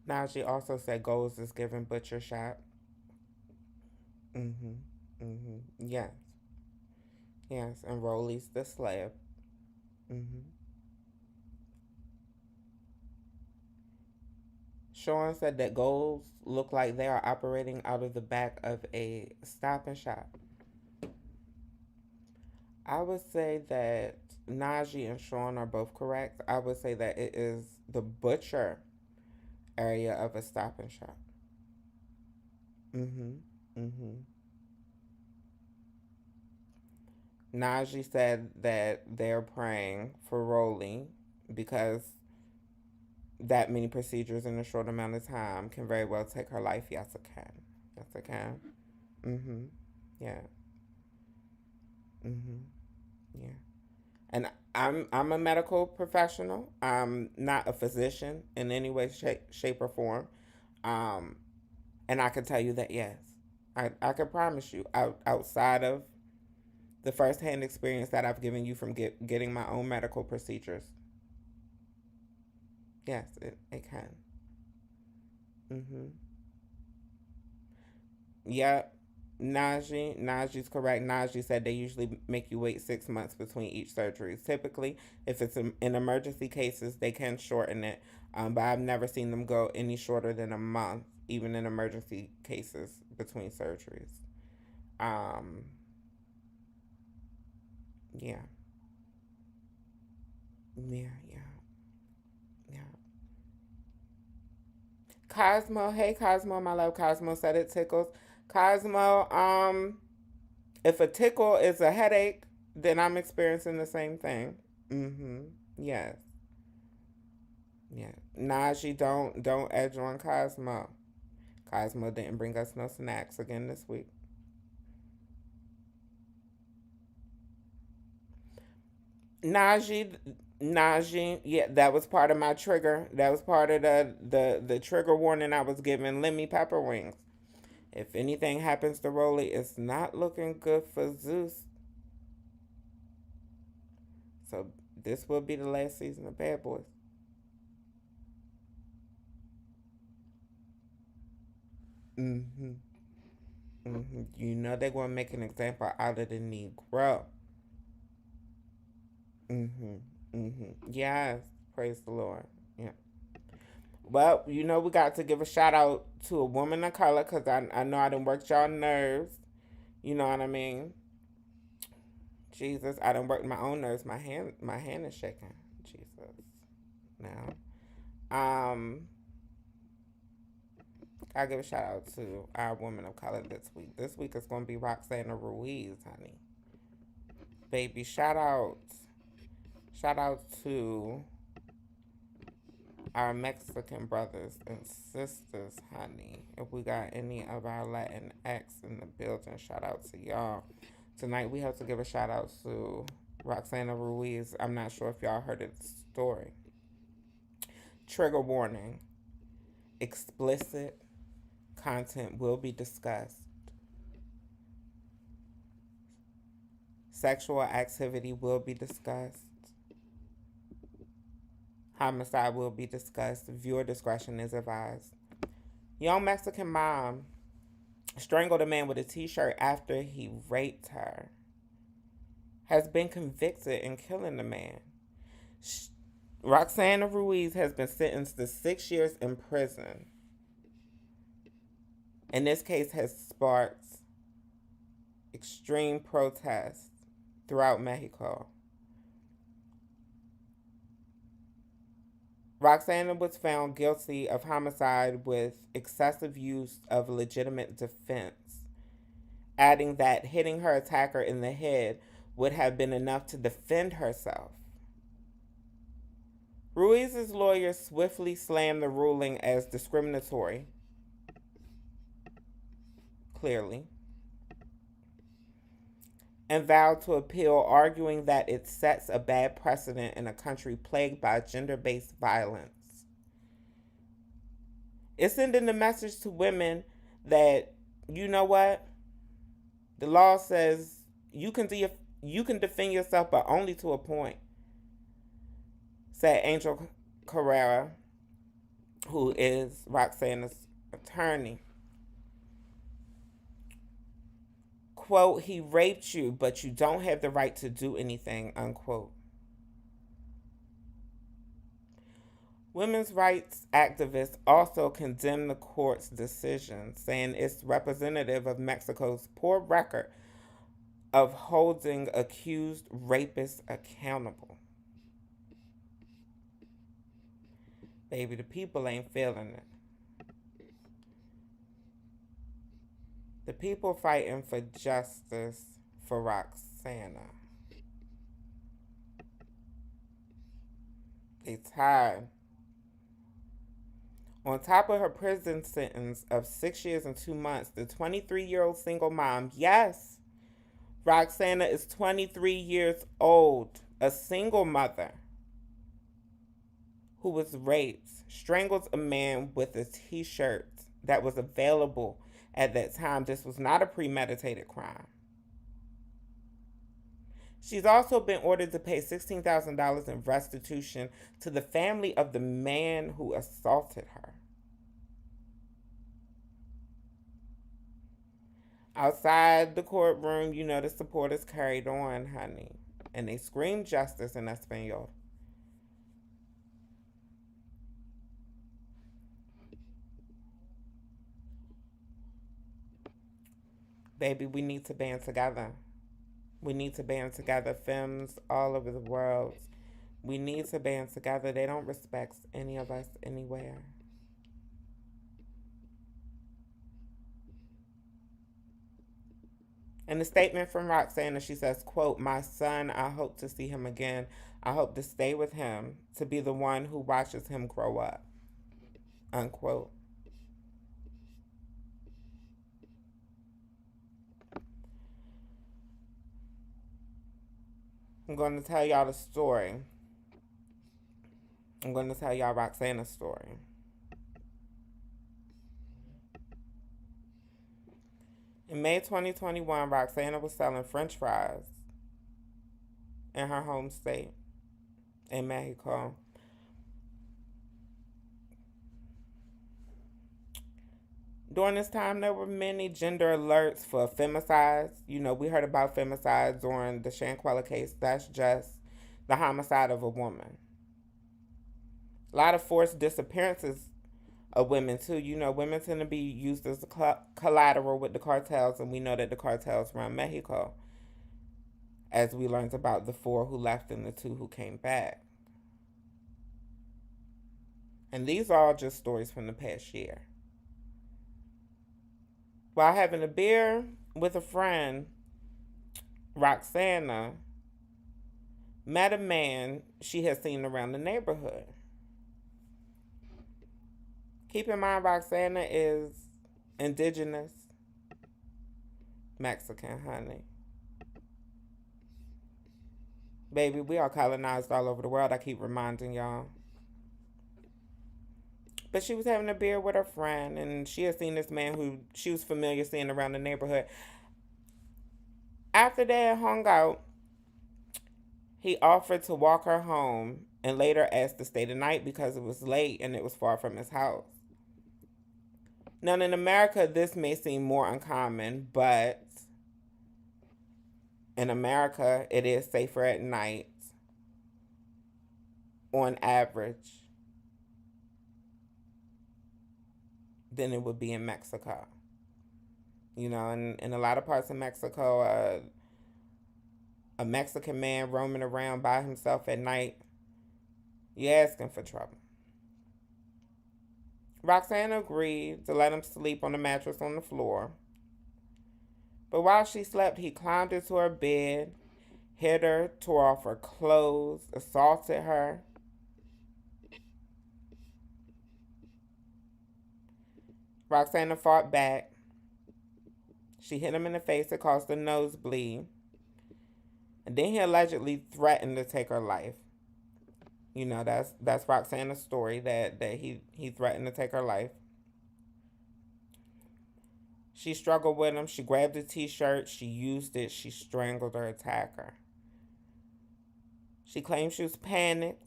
Najee also said goals is giving butcher shot. Yes. Yes, and Rollie's the slab. Sean said that goals look like they are operating out of the back of a Stop and Shop. I would say that Najee and Sean are both correct. I would say that it is the butcher area of a Stop and Shop. Mm-hmm. Mm-hmm. Najee said that they're praying for Rollie because that many procedures in a short amount of time can very well take her life. Yes, it can. Yes, it can. Mm-hmm. Yeah. Mm-hmm. Yeah. And I'm a medical professional. I'm not a physician in any way, shape or form. Um, and I can tell you that yes, I can promise you, outside of the firsthand experience that I've given you from getting my own medical procedures, yes, it can. Mm-hmm. Yep. Najee's correct. Najee said they usually make you wait 6 months between each surgery. Typically, if it's in emergency cases, they can shorten it. But I've never seen them go any shorter than a month, even in emergency cases between surgeries. Um, yeah, yeah, yeah, yeah. Cosmo, hey Cosmo, my love. Cosmo said it tickles. Cosmo, if a tickle is a headache, then I'm experiencing the same thing. Mm-hmm. Yes. Yeah. Najee, don't edge on Cosmo. Cosmo didn't bring us no snacks again this week. Najee, Najee, yeah, that was part of my trigger. That was part of the trigger warning I was giving. Lemmy Pepper Wings. If anything happens to Rollie, it's not looking good for Zeus. So this will be the last season of Bad Boys. Mm-hmm. Mm-hmm. You know they're gonna make an example out of the Negro. Mm-hmm. Mm-hmm. Yes. Praise the Lord. Yeah. Well, we got to give a shout out to a woman of color because I know I done worked y'all nerves. You know what I mean? Jesus, I done worked my own nerves. My hand is shaking. Jesus. Now. I give a shout out to our woman of color this week. This week is gonna be Roxana Ruiz, honey. Baby, shout out. Shout out to our Mexican brothers and sisters, honey. If we got any of our Latin X in the building, shout out to y'all. Tonight we have to give a shout out to Roxana Ruiz. I'm not sure if y'all heard the story. Trigger warning. Explicit content will be discussed. Sexual activity will be discussed. Homicide will be discussed. Viewer discretion is advised. Young Mexican mom strangled a man with a t-shirt after he raped her. Has been convicted in killing the man. Roxana Ruiz has been sentenced to 6 years in prison. And this case has sparked extreme protests throughout Mexico. Roxana was found guilty of homicide with excessive use of legitimate defense, adding that hitting her attacker in the head would have been enough to defend herself. Ruiz's lawyer swiftly slammed the ruling as discriminatory, clearly, and vowed to appeal, arguing that it sets a bad precedent in a country plagued by gender-based violence. It's sending the message to women that, you know what? The law says you can defend yourself, but only to a point, said Angel Carrera, who is Roxana's attorney. Quote, he raped you, but you don't have the right to do anything, unquote. Women's rights activists also condemned the court's decision, saying it's representative of Mexico's poor record of holding accused rapists accountable. Baby, the people ain't feeling it. The people fighting for justice for Roxana. They tired. On top of her prison sentence of 6 years and 2 months, the 23-year-old single mom, yes, Roxana is 23 years old, a single mother who was raped, strangled a man with a t-shirt that was available at that time. This was not a premeditated crime. She's also been ordered to pay $16,000 in restitution to the family of the man who assaulted her. Outside the courtroom, you know, the supporters carried on, honey. And they screamed justice in Espanol. Baby, we need to band together. We need to band together. Femmes all over the world. We need to band together. They don't respect any of us anywhere. In the statement from Roxana, she says, quote, "My son, I hope to see him again. I hope to stay with him, to be the one who watches him grow up." Unquote. I'm going to tell y'all the story. I'm going to tell y'all Roxana's story. In May 2021, Roxana was selling French fries in her home state in Mexico. During this time, there were many gender alerts for femicides. You know, we heard about femicides during the Shanquella case. That's just the homicide of a woman. A lot of forced disappearances of women, too. You know, women tend to be used as collateral with the cartels, and we know that the cartels run Mexico, as we learned about the 4 who left and the 2 who came back. And these are all just stories from the past year. While having a beer with a friend, Roxana met a man she had seen around the neighborhood. Keep in mind, Roxana is indigenous Mexican, honey. Baby, we are colonized all over the world, I keep reminding y'all. But she was having a beer with her friend, and she had seen this man who she was familiar seeing around the neighborhood. After they had hung out, he offered to walk her home and later asked to stay the night because it was late and it was far from his house. Now, in America, this may seem more uncommon, but in America, it is safer at night on average than it would be in Mexico. You know, in a lot of parts of Mexico, a Mexican man roaming around by himself at night, you're asking for trouble. Roxana agreed to let him sleep on the mattress on the floor. But while she slept, he climbed into her bed, hit her, tore off her clothes, assaulted her. Roxana fought back. She hit him in the face. It caused a nosebleed. And then he allegedly threatened to take her life. You know, that's Roxana's story, that he threatened to take her life. She struggled with him. She grabbed the t-shirt. She used it. She strangled her attacker. She claimed she was panicked.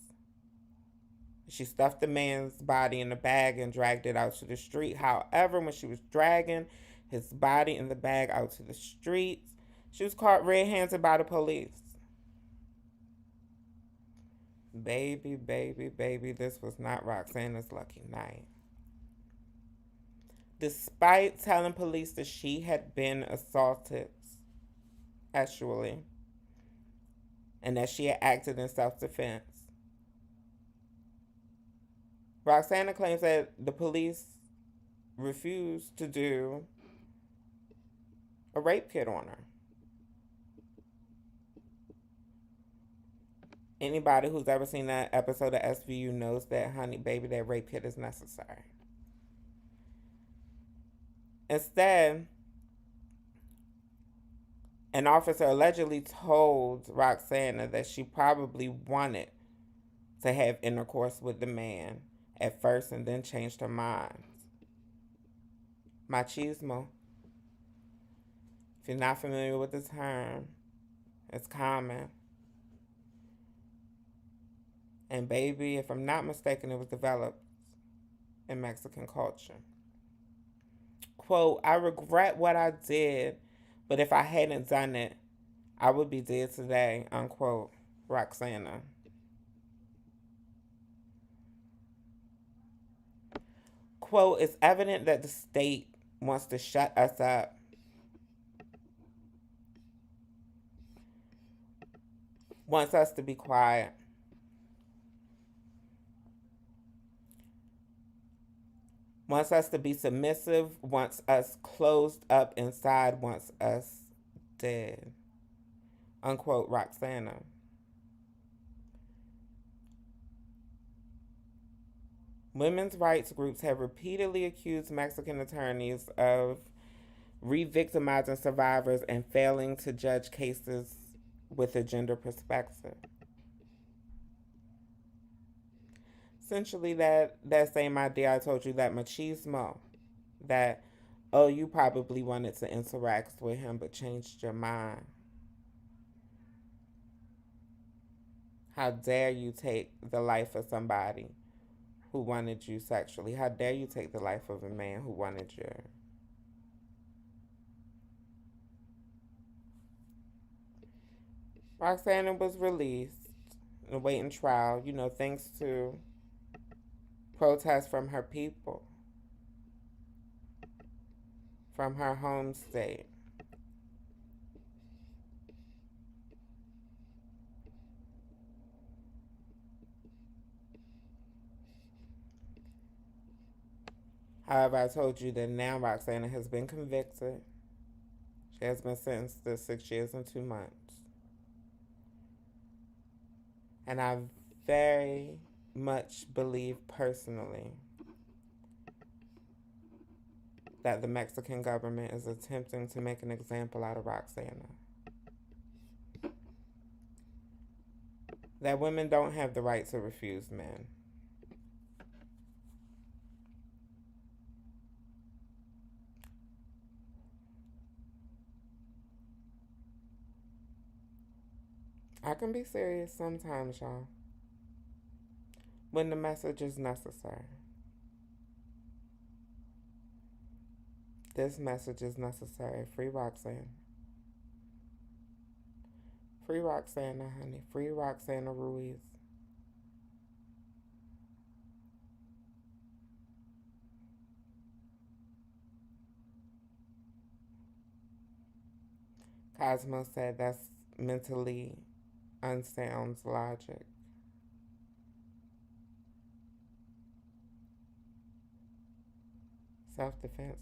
She stuffed the man's body in a bag and dragged it out to the street. However, when she was dragging his body in the bag out to the streets, she was caught red-handed by the police. Baby, baby, baby, this was not Roxana's lucky night. Despite telling police that she had been assaulted, actually, and that she had acted in self-defense. Roxana claims that the police refused to do a rape kit on her. Anybody who's ever seen that episode of SVU knows that, honey, baby, that rape kit is necessary. Instead, an officer allegedly told Roxana that she probably wanted to have intercourse with the man at first and then changed her mind. Machismo. If you're not familiar with the term, it's common. And baby, if I'm not mistaken, it was developed in Mexican culture. Quote, I regret what I did, but if I hadn't done it, I would be dead today, unquote, Roxana. Quote, it's evident that the state wants to shut us up. Wants us to be quiet. Wants us to be submissive, wants us closed up inside, wants us dead. Unquote, Roxana. Women's rights groups have repeatedly accused Mexican attorneys of re-victimizing survivors and failing to judge cases with a gender perspective. Essentially, that same idea I told you, that machismo, that, oh, you probably wanted to interact with him but changed your mind. How dare you take the life of somebody who wanted you sexually? How dare you take the life of a man who wanted you? Roxana was released and awaiting trial, thanks to protests from her people, from her home state. However, I told you that now Roxana has been convicted. She has been sentenced to 6 years and 2 months. And I very much believe personally that the Mexican government is attempting to make an example out of Roxana. That women don't have the right to refuse men. I can be serious sometimes, y'all, when the message is necessary. This message is necessary. Free Roxana. Free Roxana, honey. Free Roxana Ruiz. Cosmo said that's mentally unsound logic. Self-defense.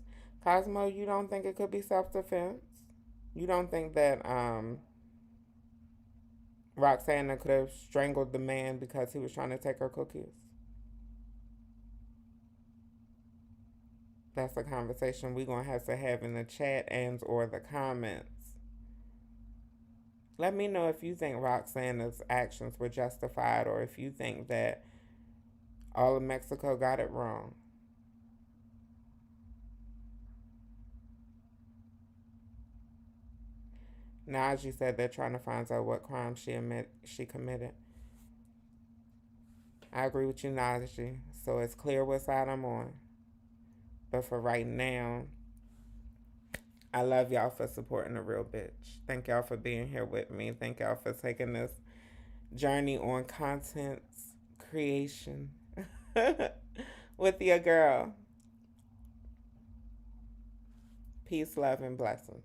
Cosmo, you don't think it could be self-defense? You don't think that Roxana could have strangled the man because he was trying to take her cookies? That's a conversation we're going to have in the chat and or the comments. Let me know if you think Roxana's actions were justified or if you think that all of Mexico got it wrong. Najee said they're trying to find out what crime she committed. I agree with you, Najee. So it's clear what side I'm on. But for right now, I love y'all for supporting a real bitch. Thank y'all for being here with me. Thank y'all for taking this journey on content creation with your girl. Peace, love, and blessings.